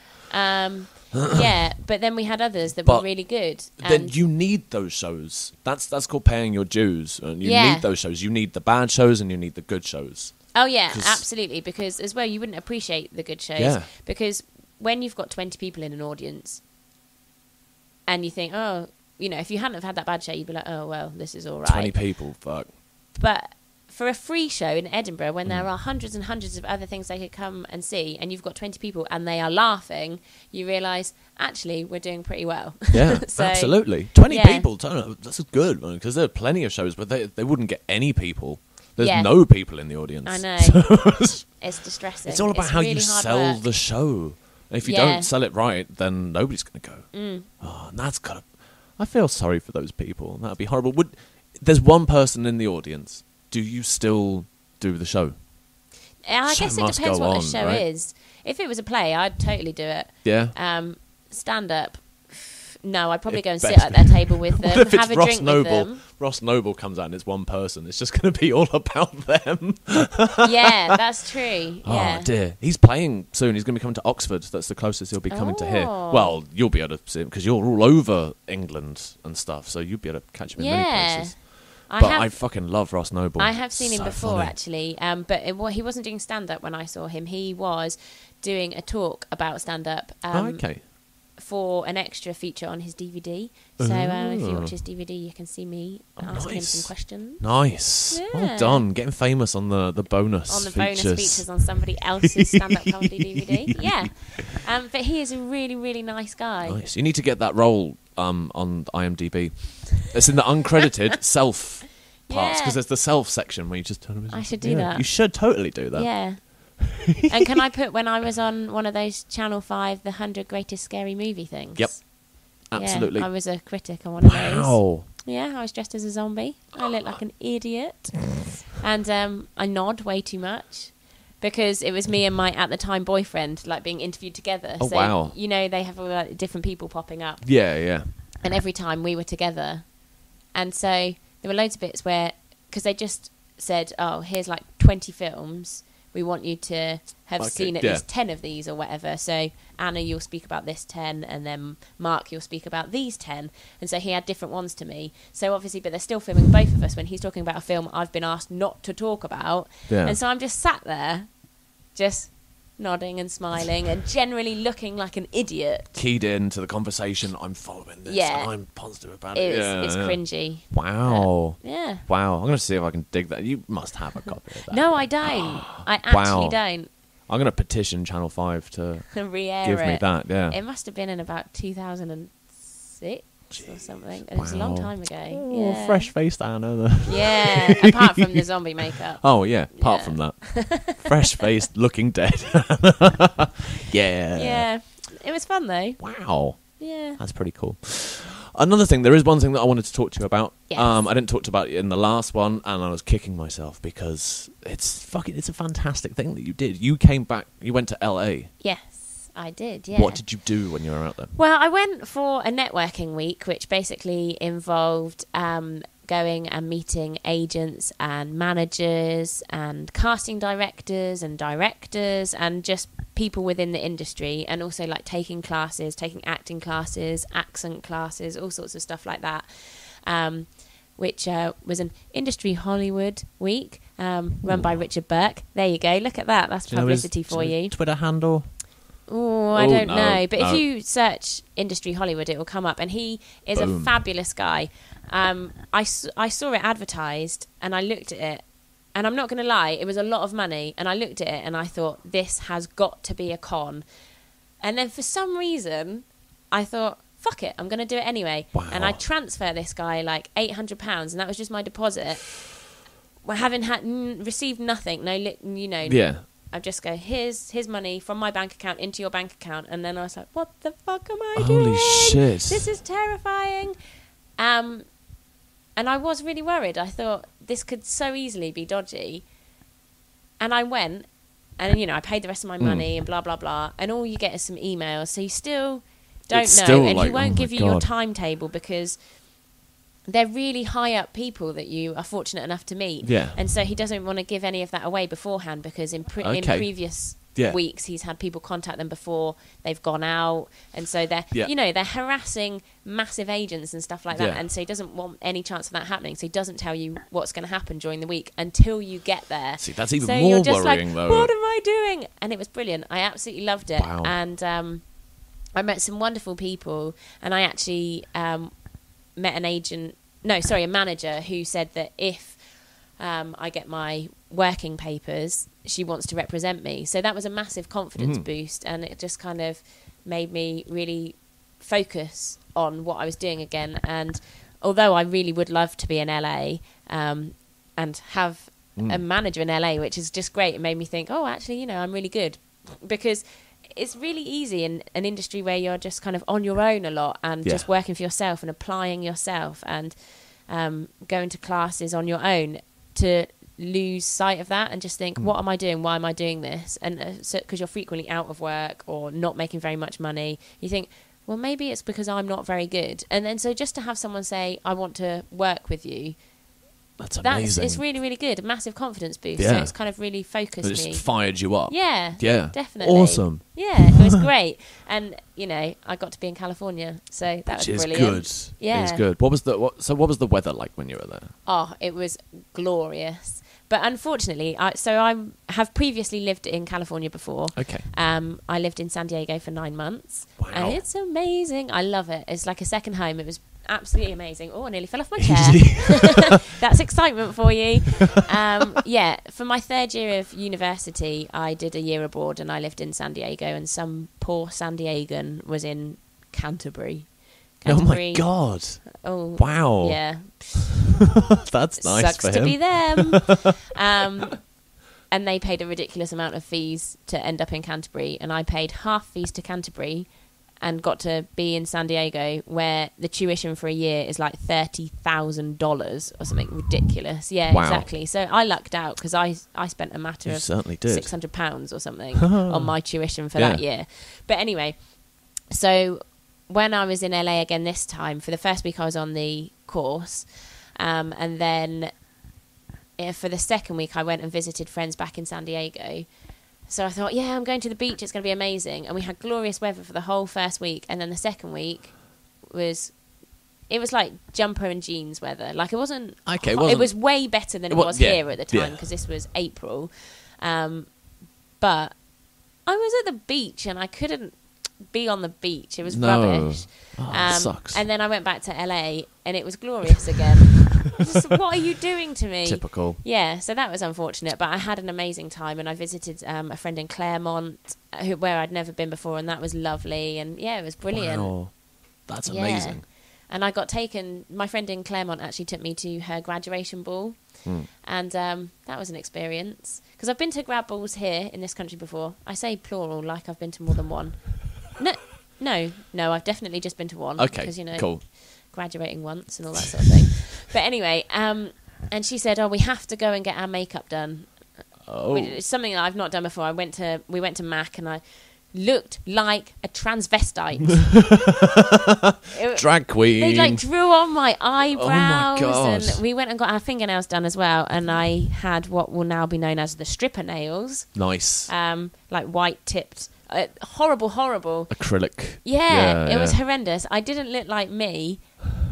Yeah, but then we had others that were really good. Then you need those shows. That's called paying your dues. And you need those shows. You need the bad shows and you need the good shows. Oh yeah, absolutely. Because as well, you wouldn't appreciate the good shows. Yeah. Because when you've got 20 people in an audience, and you think, if you hadn't have had that bad show, you'd be like, oh well, this is all right. 20 people, fuck. But for a free show in Edinburgh, when there are hundreds and hundreds of other things they could come and see, and you've got 20 people and they are laughing, you realise, actually, we're doing pretty well. Yeah, absolutely. 20 people, that's good, because there are plenty of shows where they wouldn't get any people. There's no people in the audience. I know. It's distressing. It's all about how you sell the show. And if you don't sell it right, then nobody's going to go. Oh, and that's got to... I feel sorry for those people. That would be horrible. There's one person in the audience. Do you still do the show? I guess it depends what the show is. If it was a play, I'd totally do it. Yeah. Stand up, no, I'd probably go and sit at their table with them, have a drink with them. Ross Noble comes out and it's one person. It's just going to be all about them. Yeah, that's true. Yeah. Oh dear, he's playing soon. He's going to be coming to Oxford. That's the closest he'll be coming to here. Well, you'll be able to see him because you're all over England and stuff, so you'll be able to catch him in many places. I fucking love Ross Noble. I have seen him before, actually. But he wasn't doing stand-up when I saw him. He was doing a talk about stand-up for an extra feature on his DVD. So if you watch his DVD, you can see me asking him some questions. Nice. Yeah. Well done. Getting famous on the bonus on the bonus features on somebody else's stand-up comedy DVD. Yeah. But he is a really, really nice guy. Nice. You need to get that role on IMDb. It's in the uncredited self parts, because there's the self section where you just turn them. I should do that. You should totally do that. Yeah. And can I put, when I was on one of those Channel 5, the 100 Greatest Scary Movie things? Yep. Absolutely. Yeah, I was a critic on one of those. Wow. Yeah, I was dressed as a zombie. I looked like an idiot. And I nod way too much. Because it was me and my, at the time, boyfriend, being interviewed together. Oh, so, wow. They have all different people popping up. Yeah, yeah. And every time we were together. And so there were loads of bits where, because they just said, oh, here's 20 films we want you to have seen at least 10 of these or whatever. So Anna, you'll speak about this 10, and then Mark, you'll speak about these 10. And so he had different ones to me. So obviously, but they're still filming both of us when he's talking about a film I've been asked not to talk about. Yeah. And so I'm just sat there, just nodding and smiling and generally looking like an idiot. Keyed into the conversation, I'm following this, and I'm positive about it. It's cringy. Wow. Yeah. Wow, I'm going to see if I can dig that. You must have a copy of that. No, I don't. I actually don't. I'm going to petition Channel 5 to re-air give me that, It must have been in about 2006 or something. It was a long time ago. Oh, fresh-faced Anna. Yeah, apart from the zombie makeup. Oh, yeah, apart from that. Fresh-faced, looking dead. Yeah, it was fun, though. Wow. Yeah. That's pretty cool. Another thing, there is one thing that I wanted to talk to you about. Yes. I didn't talk about it in the last one, and I was kicking myself because it's a fantastic thing that you did. You came back, you went to LA. Yes, I did, yeah. What did you do when you were out there? Well, I went for a networking week, which basically involved going and meeting agents and managers and casting directors and just people within the industry, and also like taking acting classes, accent classes, all sorts of stuff like that, which was an industry Hollywood week run by Richard Burke. There you go, look at that, that's publicity for you. Twitter handle? Oh, I don't know, but if you search industry Hollywood, it will come up, and he is a fabulous guy. I saw it advertised, and I looked at it, and I'm not going to lie, it was a lot of money, and I looked at it and I thought, this has got to be a con. And then for some reason I thought, fuck it, I'm going to do it anyway. Wow. And I transfer this guy like £800, and that was just my deposit. Well, having received nothing, I just go, here's his money from my bank account into your bank account. And then I was like, what the fuck am I doing? Holy shit. This is terrifying. And I was really worried. I thought, this could so easily be dodgy. And I went, and, I paid the rest of my money and blah, blah, blah. And all you get is some emails. So you still don't know. And he won't give you your timetable because they're really high up people that you are fortunate enough to meet. Yeah. And so he doesn't want to give any of that away beforehand, because in previous weeks he's had people contact them before they've gone out, and so they're they're harassing massive agents and stuff like that, and so he doesn't want any chance of that happening, so he doesn't tell you what's going to happen during the week until you get there. See, that's even more worrying, though. What am I doing? And it was brilliant. I absolutely loved it. Wow. And I met some wonderful people, and I actually met a manager who said that if I get my working papers, she wants to represent me. So that was a massive confidence boost, and it just kind of made me really focus on what I was doing again. And although I really would love to be in LA and have a manager in LA, which is just great, it made me think, oh, actually, I'm really good, because it's really easy in an industry where you're just kind of on your own a lot and just working for yourself and applying yourself and going to classes on your own, to lose sight of that and just think, what am I doing? Why am I doing this? And so, because you're frequently out of work or not making very much money, you think, well, maybe it's because I'm not very good. And then so just to have someone say, I want to work with you, that's amazing. It's really, really good. A massive confidence boost. So it's kind of really focused me. It just fired you up. Yeah, definitely. Awesome. Yeah, it was great. And, I got to be in California, so that was brilliant. Good. Yeah. It is good. What was the weather like when you were there? Oh, it was glorious. But unfortunately, I have previously lived in California before. Okay. I lived in San Diego for 9 months. Wow. And it's amazing. I love it. It's like a second home. It was absolutely amazing. Oh, I nearly fell off my chair. That's excitement for you. For my third year of university, I did a year abroad, and I lived in San Diego, and some poor San Diegan was in Canterbury. Oh my God. Oh, wow. Yeah. That's nice. Sucks for to him. be them. And they paid a ridiculous amount of fees to end up in Canterbury, and I paid half fees to Canterbury and got to be in San Diego, where the tuition for a year is like $30,000 or something ridiculous. Yeah, wow. Exactly. So I lucked out, because I spent a matter of £600 or something on my tuition for that year. But anyway, so when I was in LA again this time, for the first week I was on the course, and then for the second week, I went and visited friends back in San Diego. So I thought, yeah, I'm going to the beach. It's going to be amazing. And we had glorious weather for the whole first week. And then the second week was like jumper and jeans weather. Like, it wasn't... Okay, it was way better than it was here at the time, because this was April. But I was at the beach and I couldn't be on the beach. It was rubbish. Sucks. And then I went back to LA and it was glorious again. What are you doing to me? Typical. Yeah, so that was unfortunate, but I had an amazing time, and I visited a friend in Claremont where I'd never been before, and that was lovely, and yeah, it was brilliant. Wow. That's amazing. And I got taken, my friend in Claremont actually took me to her graduation ball, and that was an experience, because I've been to grad balls here in this country before. I say plural like I've been to more than one. No, I've definitely just been to one. Okay, because, cool. Graduating once and all that sort of thing. But anyway, and she said, we have to go and get our makeup done. It's something that I've not done before. We went to Mac and I looked like a transvestite. Drag queen. They like drew on my eyebrows. Oh my God. And we went and got our fingernails done as well. And I had what will now be known as the stripper nails. Nice. Like white tipped. Horrible. Acrylic. Yeah, it was horrendous. I didn't look like me.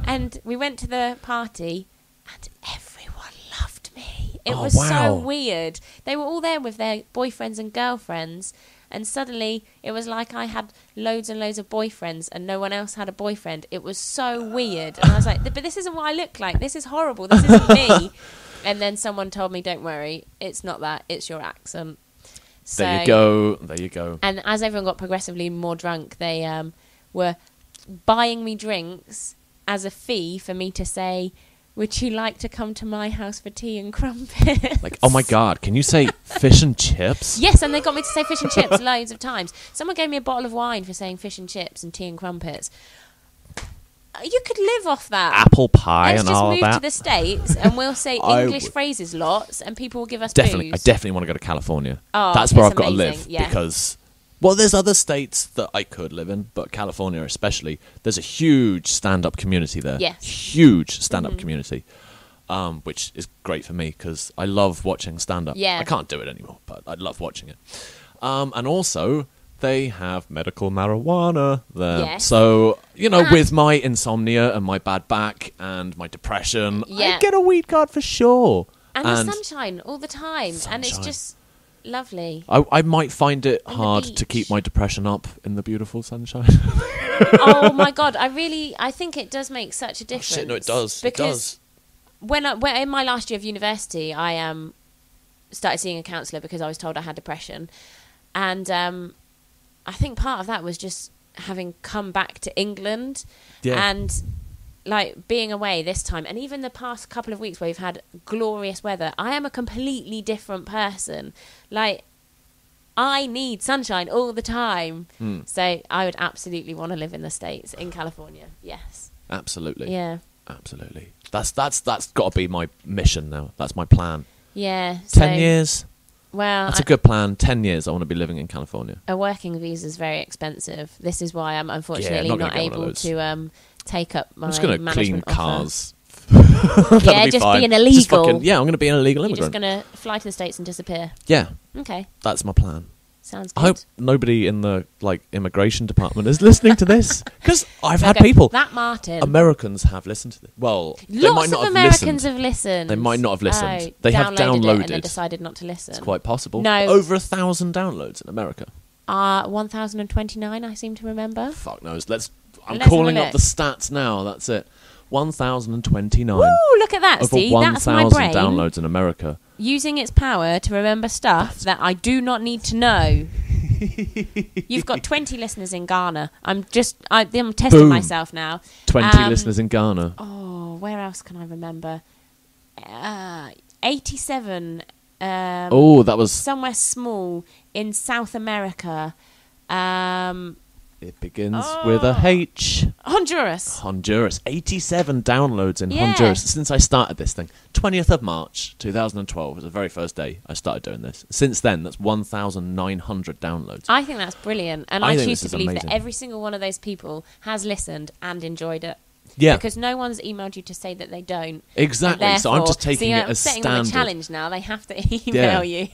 And we went to the party and everyone loved me. It was so weird. They were all there with their boyfriends and girlfriends. And suddenly it was like I had loads and loads of boyfriends and no one else had a boyfriend. It was so weird. And I was like, but this isn't what I look like. This is horrible. This isn't me. And then someone told me, don't worry, it's not that. It's your accent. So, there you go. And as everyone got progressively more drunk, they were buying me drinks as a fee for me to say, would you like to come to my house for tea and crumpets? Like, oh my God, can you say fish and chips? Yes, and they got me to say fish and chips loads of times. Someone gave me a bottle of wine for saying fish and chips and tea and crumpets. You could live off that. Apple pie and all Let's just that. move to the States and we'll say English phrases lots and people will give us booze. I definitely want to go to California. Oh, that's where I've got to amazing. live because... Well, there's other states that I could live in, but California especially, there's a huge stand-up community there. Yes. Huge stand-up community, which is great for me because I love watching stand-up. Yeah. I can't do it anymore, but I love watching it. And also, they have medical marijuana there. Yes. So, with my insomnia and my bad back and my depression, I get a weed card for sure. And the sunshine all the time. Sunshine. And it's just... lovely. I might find it hard to keep my depression up in the beautiful sunshine. Oh my God, I think it does make such a difference. Oh shit, no, it does. Because when in my last year of university, I started seeing a counsellor because I was told I had depression. And I think part of that was just having come back to England and like being away this time, and even the past couple of weeks where we've had glorious weather, I am a completely different person. Like, I need sunshine all the time. So I would absolutely want to live in the States, in California. Yes, absolutely. Yeah, absolutely. That's got to be my mission now. That's my plan. Yeah, 10 years. Well, that's a good plan. 10 years I want to be living in California. A working visa is very expensive. This is why I'm unfortunately not able to take up my I'm just going to clean offer. cars. Yeah, just be an illegal. I'm going to be an illegal immigrant. You're just going to fly to the States and disappear. Yeah. Okay. That's my plan. Sounds good. I hope nobody in the immigration department is listening to this, because I've had people. That Martyn. Americans have listened to this. Well, they might not of Americans have listened. They might not have listened. Oh, they have downloaded it and then decided not to listen. It's quite possible. No, over 1,000 downloads in America. 1,029, I seem to remember. Fuck knows. I'm calling up the stats now. That's it. 1,029. Woo! Look at that. See, that's my brain. 1,000 downloads in America. Using its power to remember stuff that I do not need to know. You've got 20 listeners in Ghana. I'm testing myself now. 20 listeners in Ghana. Oh, where else can I remember? 87. That was somewhere small in South America. It begins with a H. Honduras. 87 downloads in Honduras since I started this thing. 20th of March 2012 was the very first day I started doing this. Since then, that's 1,900 downloads. I think that's brilliant. And I choose to believe that every single one of those people has listened and enjoyed it. Yeah. Because no one's emailed you to say that they don't. Exactly. So I'm just taking it as setting standard. them a challenge now. They have to email you.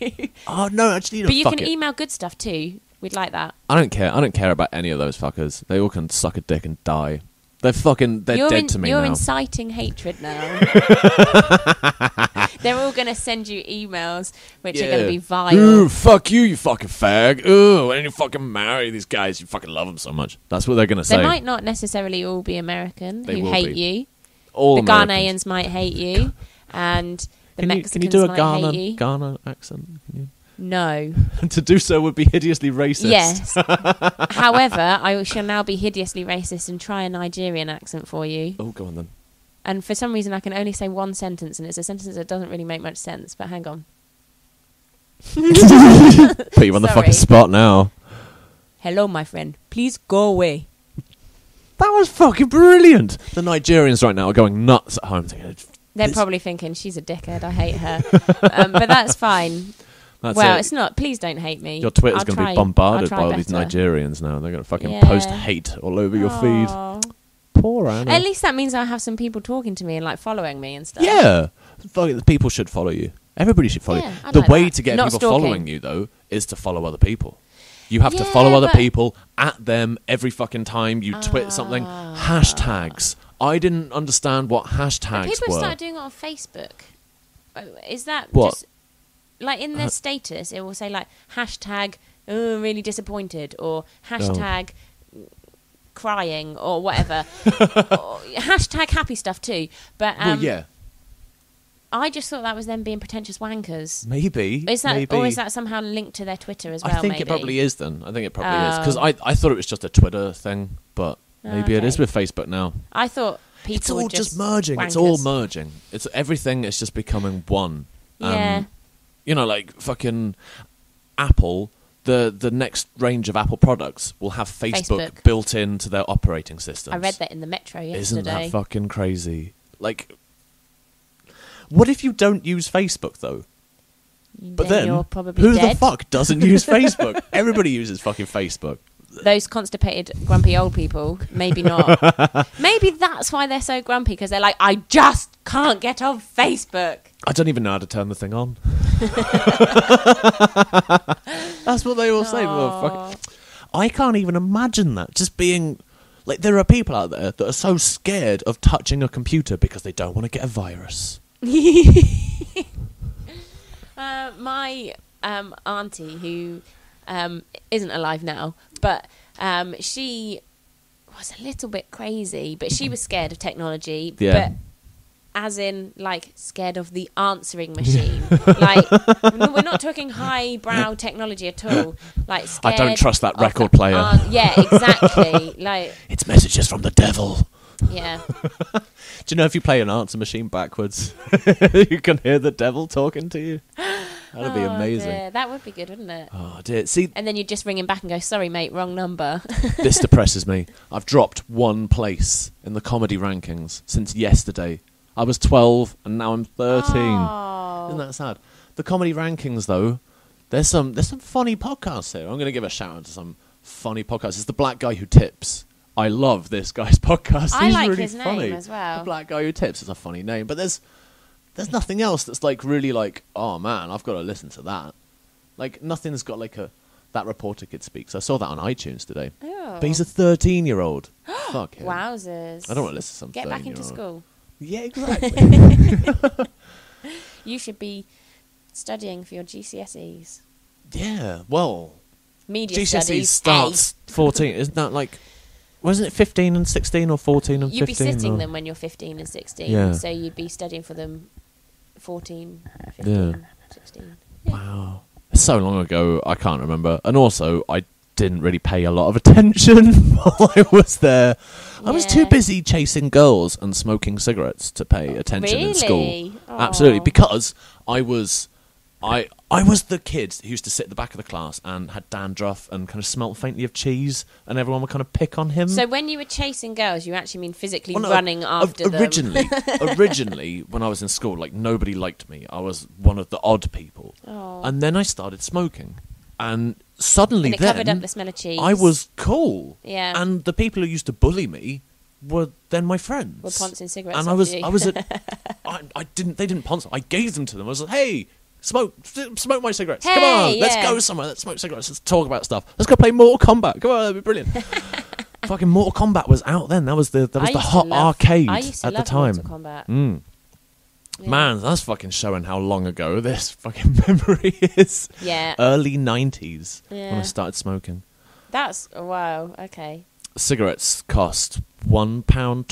Oh, no, actually, but you can email good stuff too. We'd like that. I don't care. I don't care about any of those fuckers. They all can suck a dick and die. They're dead to me now. You're inciting hatred now. They're all going to send you emails which are going to be vile. Ooh, fuck you, you fucking fag. Ooh, why don't you fucking marry these guys? You fucking love them so much. That's what they're going to say. They might not necessarily all be American who hate you. All the Americans. Ghanaians might hate you. And the Mexicans can you do a might hate you. Ghana accent? No. To do so would be hideously racist. Yes. However, I shall now be hideously racist and try a Nigerian accent for you. Oh, go on then. And for some reason, I can only say one sentence, and it's a sentence that doesn't really make much sense. But hang on. Put you on the fucking spot now. Hello, my friend. Please go away. That was fucking brilliant. The Nigerians right now are going nuts at home. They're probably thinking, she's a dickhead, I hate her. But that's fine. It's not. Please don't hate me. Your Twitter's going to be bombarded by all these Nigerians now. They're going to fucking post hate all over your feed. Poor Anna. At least that means I'll have some people talking to me and like following me and stuff. Yeah. The people should follow you. Everybody should follow you. The way to get people following you, though, is to follow other people. You have to follow other people, at them every fucking time you tweet something. Hashtags. I didn't understand what hashtags were. People started doing it on Facebook. Is that what? Just... Like in their status, it will say like hashtag really disappointed or hashtag crying or whatever. Or hashtag happy stuff too. But I just thought that was them being pretentious wankers. Maybe. Or is that somehow linked to their Twitter as well? I think it probably is then. I think it probably is. Because I thought it was just a Twitter thing, but maybe it is with Facebook now. I thought people it's all were just merging. Wankers. It's all merging. It's everything is just becoming one. Yeah. You know, like fucking Apple, the next range of Apple products will have Facebook built into their operating systems. I read that in the Metro yesterday. Isn't that fucking crazy? Like, what if you don't use Facebook, though? But then you're probably who dead. the fuck doesn't use Facebook? Everybody uses fucking Facebook. Those constipated, grumpy old people, maybe not. Maybe that's why they're so grumpy, because they're like, I just can't get on Facebook. I don't even know how to turn the thing on. That's what they all say. I can't even imagine that. Just being... Like, there are people out there that are so scared of touching a computer because they don't want to get a virus. My auntie, who isn't alive now, but she was a little bit crazy, but she was scared of technology. Yeah. But as in, like, scared of the answering machine. Like, we're not talking highbrow technology at all. Like, scared I don't trust that record player. Yeah, exactly. Like, it's messages from the devil. Yeah. Do you know if you play an answer machine backwards, you can hear the devil talking to you? That'd be amazing. Dear. That would be good, wouldn't it? Oh, dear. See, and then you just ring him back and go, sorry, mate, wrong number. This depresses me. I've dropped one place in the comedy rankings since yesterday. I was 12 and now I'm 13. Oh. Isn't that sad? The comedy rankings, though, there's some funny podcasts here. I'm going to give a shout out to some funny podcasts. It's The Black Guy Who Tips. I love this guy's podcast. I He's like really his funny. name as well. The Black Guy Who Tips is a funny name, but there's nothing else that's like really like, oh man, I've got to listen to that. Like nothing's got like that reporter kid speaks. I saw that on iTunes today. Oh. But he's a 13-year-old. Fuck him. Wowzers. I don't want to listen to some Get back into school. Yeah, exactly. You should be studying for your GCSEs. Yeah, well, Media GCSEs studies starts 14. Isn't that like, wasn't it 15 and 16 or 14 and 15? You'd be sitting them when you're 15 and 16. Yeah. So you'd be studying for them 14, 15, 16. Yeah. Wow. So long ago, I can't remember. And also, I didn't really pay a lot of attention while I was there. I was too busy chasing girls and smoking cigarettes to pay attention in school. Absolutely, because I was the kid who used to sit at the back of the class and had dandruff and kind of smelt faintly of cheese, and everyone would kind of pick on him. So when you were chasing girls, you actually mean physically running after them? Originally, when I was in school, like nobody liked me. I was one of the odd people. Oh. And then I started smoking. And suddenly and it covered up the smell of cheese. I was cool. Yeah. And the people who used to bully me were then my friends. Were poncing cigarettes and off I you. was they didn't ponce. I gave them to them. I was like, hey, smoke my cigarettes. Hey, come on, let's go somewhere. Let's smoke cigarettes. Let's talk about stuff. Let's go play Mortal Kombat. Come on, that'd be brilliant. Fucking Mortal Kombat was out then. That was the hot arcade at the time. Mortal Kombat. Yeah. Man, that's fucking showing how long ago this fucking memory is. Yeah. Early 90s when I started smoking. That's wow. Okay. Cigarettes cost £1.25,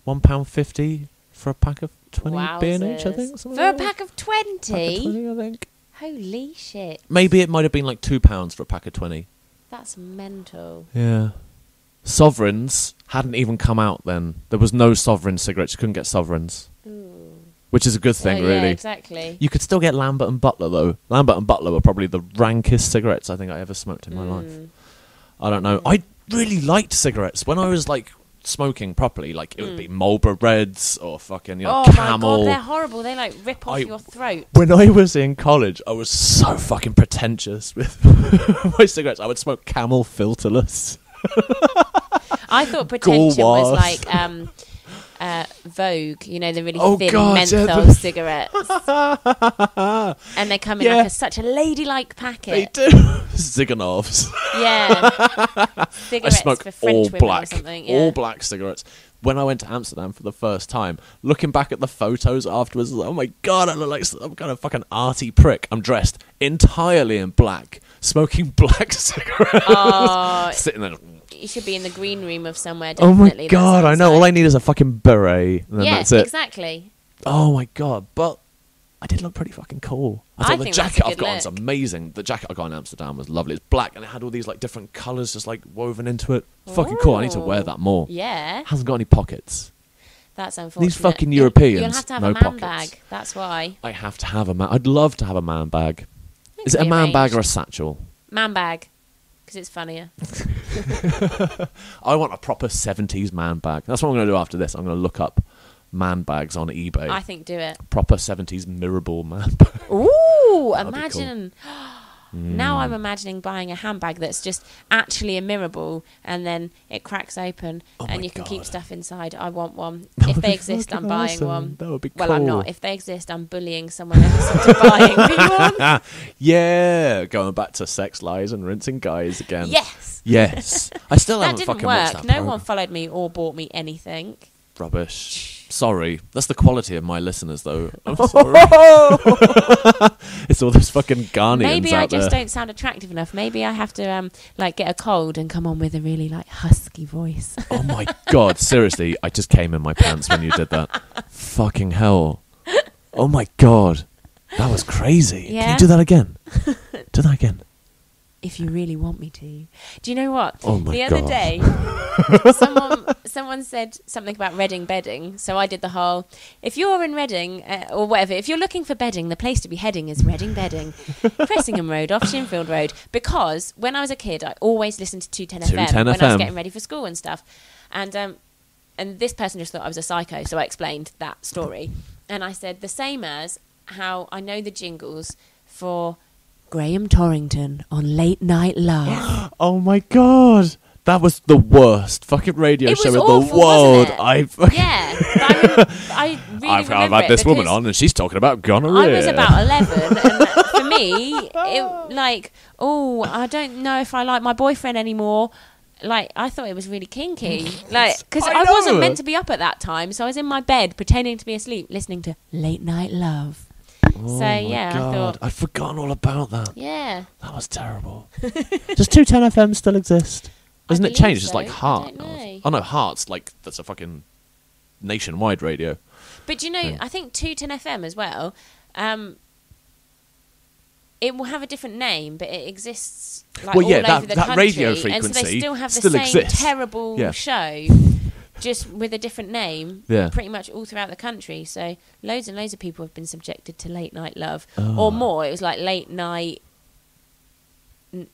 £1.50 for a pack of 20 being each, I think. For a pack of 20? Pack of 20, I think. Holy shit. Maybe it might have been like £2 for a pack of 20. That's mental. Yeah. Sovereigns hadn't even come out then. There was no Sovereign cigarettes. You couldn't get Sovereigns. Ooh. Which is a good thing, really. Yeah, exactly. You could still get Lambert and Butler, though. Lambert and Butler were probably the rankest cigarettes I think I ever smoked in my life. I don't know. I really liked cigarettes. When I was, like, smoking properly, like, it would be Marlboro Reds or fucking, Camel. Oh, my God, they're horrible. They, like, rip off your throat. When I was in college, I was so fucking pretentious with my cigarettes. I would smoke Camel filterless. I thought pretension was like Vogue, the really thin menthol cigarettes. And they come in like such a ladylike packet. They do. Ziganovs. Yeah. Cigarettes I smoke for French all women black, or something. Yeah. all black cigarettes. When I went to Amsterdam for the first time, looking back at the photos afterwards, oh my God, I look like some kind of fucking arty prick. I'm dressed entirely in black, smoking black cigarettes. Oh, sitting there. You should be in the green room of somewhere, Oh definitely. my God, I know. All I need is a fucking beret, and then that's it. Exactly. Oh my God, but I did look pretty fucking cool. I thought the jacket I've got is amazing. The jacket I got in Amsterdam was lovely. It's black, and it had all these like different colours just like woven into it. Fucking cool. I need to wear that more. Yeah. Hasn't got any pockets. That's unfortunate. These fucking Europeans. You'll have to have no a man pockets. bag. That's why. I have to have a man. I'd love to have a man bag. Is it a man bag or a satchel? Man bag. Because it's funnier. I want a proper 70s man bag. That's what I'm going to do after this. I'm going to look up man bags on eBay. I think do it. Proper 70s mirrorball man bag. Ooh, That'd imagine. Now I'm imagining buying a handbag that's just actually a mirrorball, and then it cracks open and you can keep stuff inside. I want one. If they exist, I'm buying one. That would be cool. Well, I'm not. If they exist, I'm bullying someone else into buying me one. Yeah, going back to sex lies and rinsing guys again. Yes. I still that haven't didn't fucking watched work. that No program. one followed me or bought me anything. Rubbish. Sorry. That's the quality of my listeners, though. I'm sorry. It's all those fucking Ghanaians Maybe I out just there. don't sound attractive enough. Maybe I have to get a cold and come on with a really husky voice. Oh my God, seriously, I just came in my pants when you did that. Fucking hell. Oh my God. That was crazy. Yeah? Can you do that again? Do that again. If you really want me to. Do you know what? Oh my the God. other day, someone said something about Reading bedding. So I did the whole, if you're in Reading, or whatever, if you're looking for bedding, the place to be heading is Reading Bedding. Cressingham Road, off Shinfield Road. Because when I was a kid, I always listened to 210 FM when I was getting ready for school and stuff. And this person just thought I was a psycho, so I explained that story. And I said, the same as how I know the jingles for Graham Torrington on Late Night Love. Oh my God. That was the worst fucking radio show in the awful, world. Wasn't it? Yeah. I really I've had this woman on and she's talking about gonorrhea. I was about 11 and for me, it I don't know if I like my boyfriend anymore. I thought it was really kinky. Because I wasn't meant to be up at that time, so I was in my bed pretending to be asleep listening to Late Night Love. Oh so yeah, God. I thought I'd forgotten all about that. Yeah. That was terrible. Does 210 FM still exist? Isn't it changed? It's like Heart. Oh no, Heart's that's a fucking nationwide radio. But I think 210 FM as well. It will have a different name, but it exists all over the country. Radio frequency and so they still have the still same exists. terrible show, just with a different name, pretty much all throughout the country. So loads and loads of people have been subjected to Late Night Love, or more. It was like Late Night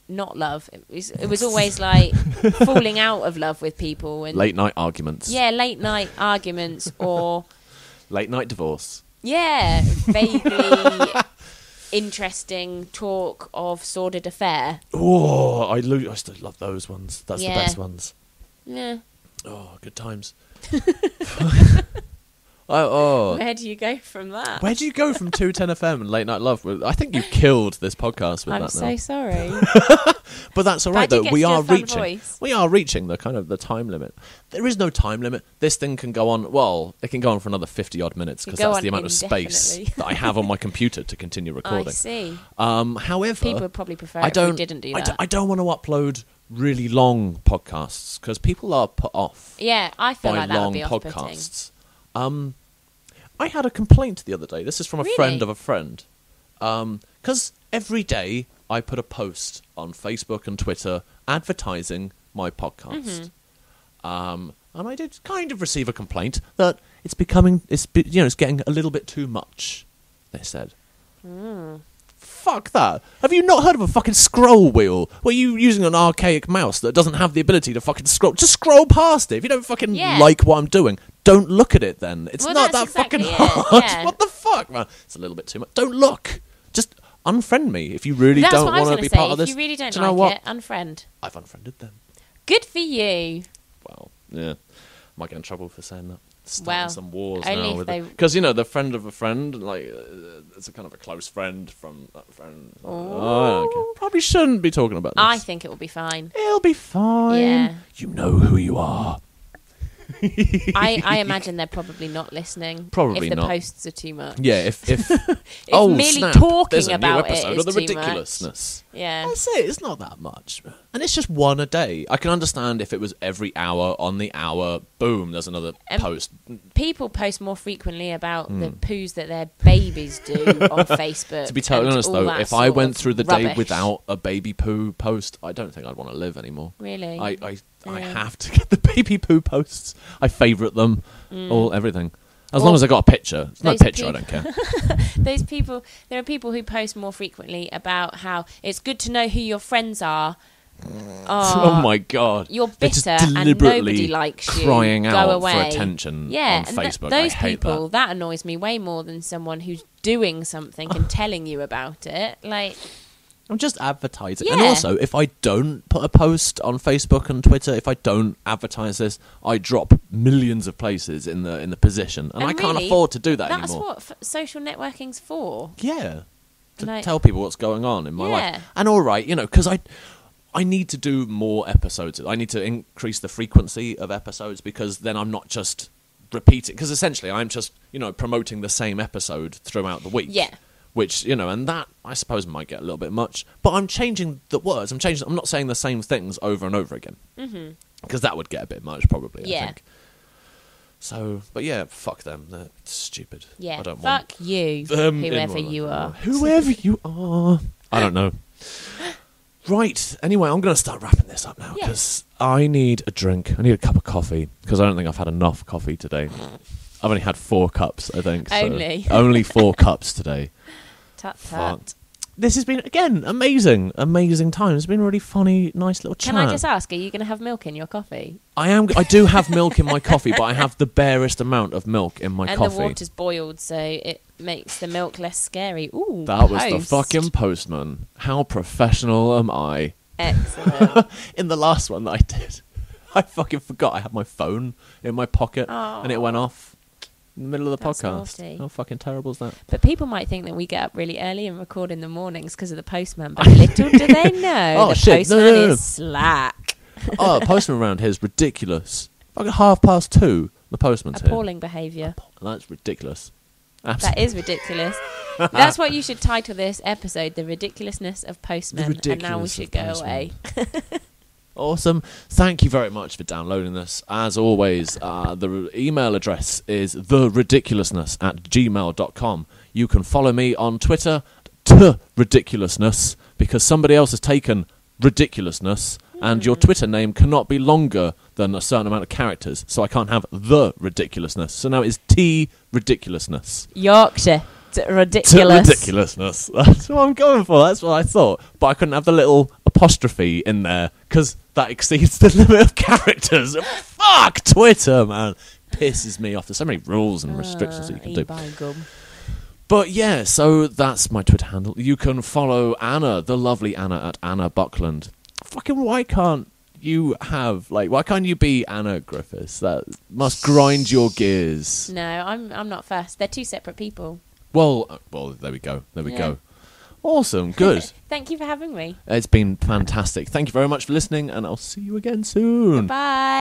not love. It was always falling out of love with people and late night arguments. Yeah, late night arguments or late night divorce. Yeah, vaguely interesting talk of sordid affair. Oh, I still love those ones. That's the best ones. Yeah. Oh, good times. Where do you go from that? Where do you go from 210 FM and Late Night Love? I think you've killed this podcast with I'm that now. so sorry. But that's all right, though. We are reaching the kind of the time limit. There is no time limit. This thing can go on, well, it can go on for another 50-odd minutes because that's the amount of space that I have on my computer to continue recording. I see. However... People would probably prefer if we didn't do that. I don't want to upload really long podcasts because people are put off. Yeah, I feel like that long would be off-putting. podcasts. I had a complaint the other day. This is from a friend of a friend. Because every day I put a post on Facebook and Twitter advertising my podcast. And I did kind of receive a complaint that it's getting a little bit too much, they said. Fuck that. Have you not heard of a fucking scroll wheel? Were you using an archaic mouse that doesn't have the ability to fucking scroll? Just scroll past it. If you don't fucking like what I'm doing, don't look at it then. It's not that fucking hard. Yeah. What the fuck, man? It's a little bit too much. Don't look. Just unfriend me if you really don't want to be part of this. If you really don't like it, unfriend. I've unfriended them. Good for you. Well, yeah. Might get in trouble for saying that. Starting some wars now because the friend of a friend, like it's a kind of a close friend from that friend. Probably shouldn't be talking about this. I think it will be fine. It'll be fine. Yeah. You know who you are. I imagine they're probably not listening. Probably if the not. posts are too much. Yeah, if merely talking there's a about new episode it of the is too Ridiculousness. Much. Yeah, that's it. It's not that much, and it's just one a day. I can understand if it was every hour on the hour. Boom, there's another post. People post more frequently about the poos that their babies do on Facebook. To be totally honest, though, if I went through the day without a baby poo post, I don't think I'd want to live anymore. Really, I have to get the baby poo posts. I favourite them, everything. As long as I got a picture. It's no picture, I don't care. There are people who post more frequently about how it's good to know who your friends are. Oh my God. You're bitter and nobody likes you. Crying out Go away. for attention on Facebook. Those I hate people, that annoys me way more than someone who's doing something and telling you about it. Like... I'm just advertising. Yeah. And also, if I don't put a post on Facebook and Twitter, if I don't advertise this, I drop millions of places in the position. And I can't afford to do that anymore. That's what social networking's for. Yeah. To tell people what's going on in my life. And all right, because I need to do more episodes. I need to increase the frequency of episodes because then I'm not just repeating. Because essentially, I'm just, promoting the same episode throughout the week. Yeah. Which, and that, I suppose, might get a little bit much. But I'm changing the words. I'm not saying the same things over and over again. Because that would get a bit much, probably, I think. So, but yeah, fuck them. They're stupid. Yeah, I don't fuck you, whoever you are. Whoever you are. I don't know. Right, anyway, I'm going to start wrapping this up now. Because I need a drink. I need a cup of coffee. Because I don't think I've had enough coffee today. I've only had 4 cups, I think. Only? So only 4 cups today. Tut. This has been, again, amazing time. It's been a really funny, nice little chat. Can I just ask, are you going to have milk in your coffee? I do have milk in my coffee, but I have the barest amount of milk in my coffee. And the water's boiled, so it makes the milk less scary. Ooh, that was the fucking postman. How professional am I? Excellent. In the last one that I did, I fucking forgot I had my phone in my pocket, and it went off. In the middle of the podcast. Naughty. How fucking terrible is that? But people might think that we get up really early and record in the mornings because of the postman. But little do they know, postman is slack. Postman around here is ridiculous. Fucking 2:30. The postman's here. Appalling behaviour. That's ridiculous. Absolutely. That is ridiculous. That's what you should title this episode: "The Ridiculousness of Postman." And now we should go away. Awesome. Thank you very much for downloading this. As always, the email address is theridiculousness@gmail.com. You can follow me on Twitter, @ridiculousness, because somebody else has taken ridiculousness, and your Twitter name cannot be longer than a certain amount of characters, so I can't have the ridiculousness. So now it's T ridiculousness. Yorkshire. Ridiculousness. That's what I'm going for. That's what I thought. But I couldn't have the little apostrophe in there because that exceeds the limit of characters. Fuck Twitter, man. Pisses me off. There's so many rules and restrictions that you can do. But yeah, so that's my Twitter handle. You can follow Anna, the lovely Anna, at Anna Buckland. Fucking why can't you have, like, why can't you be Anna Griffiths? That must grind your gears. No, I'm not first. They're two separate people. Well, there we go. There we go. Awesome, good. Thank you for having me. It's been fantastic. Thank you very much for listening, and I'll see you again soon. Bye.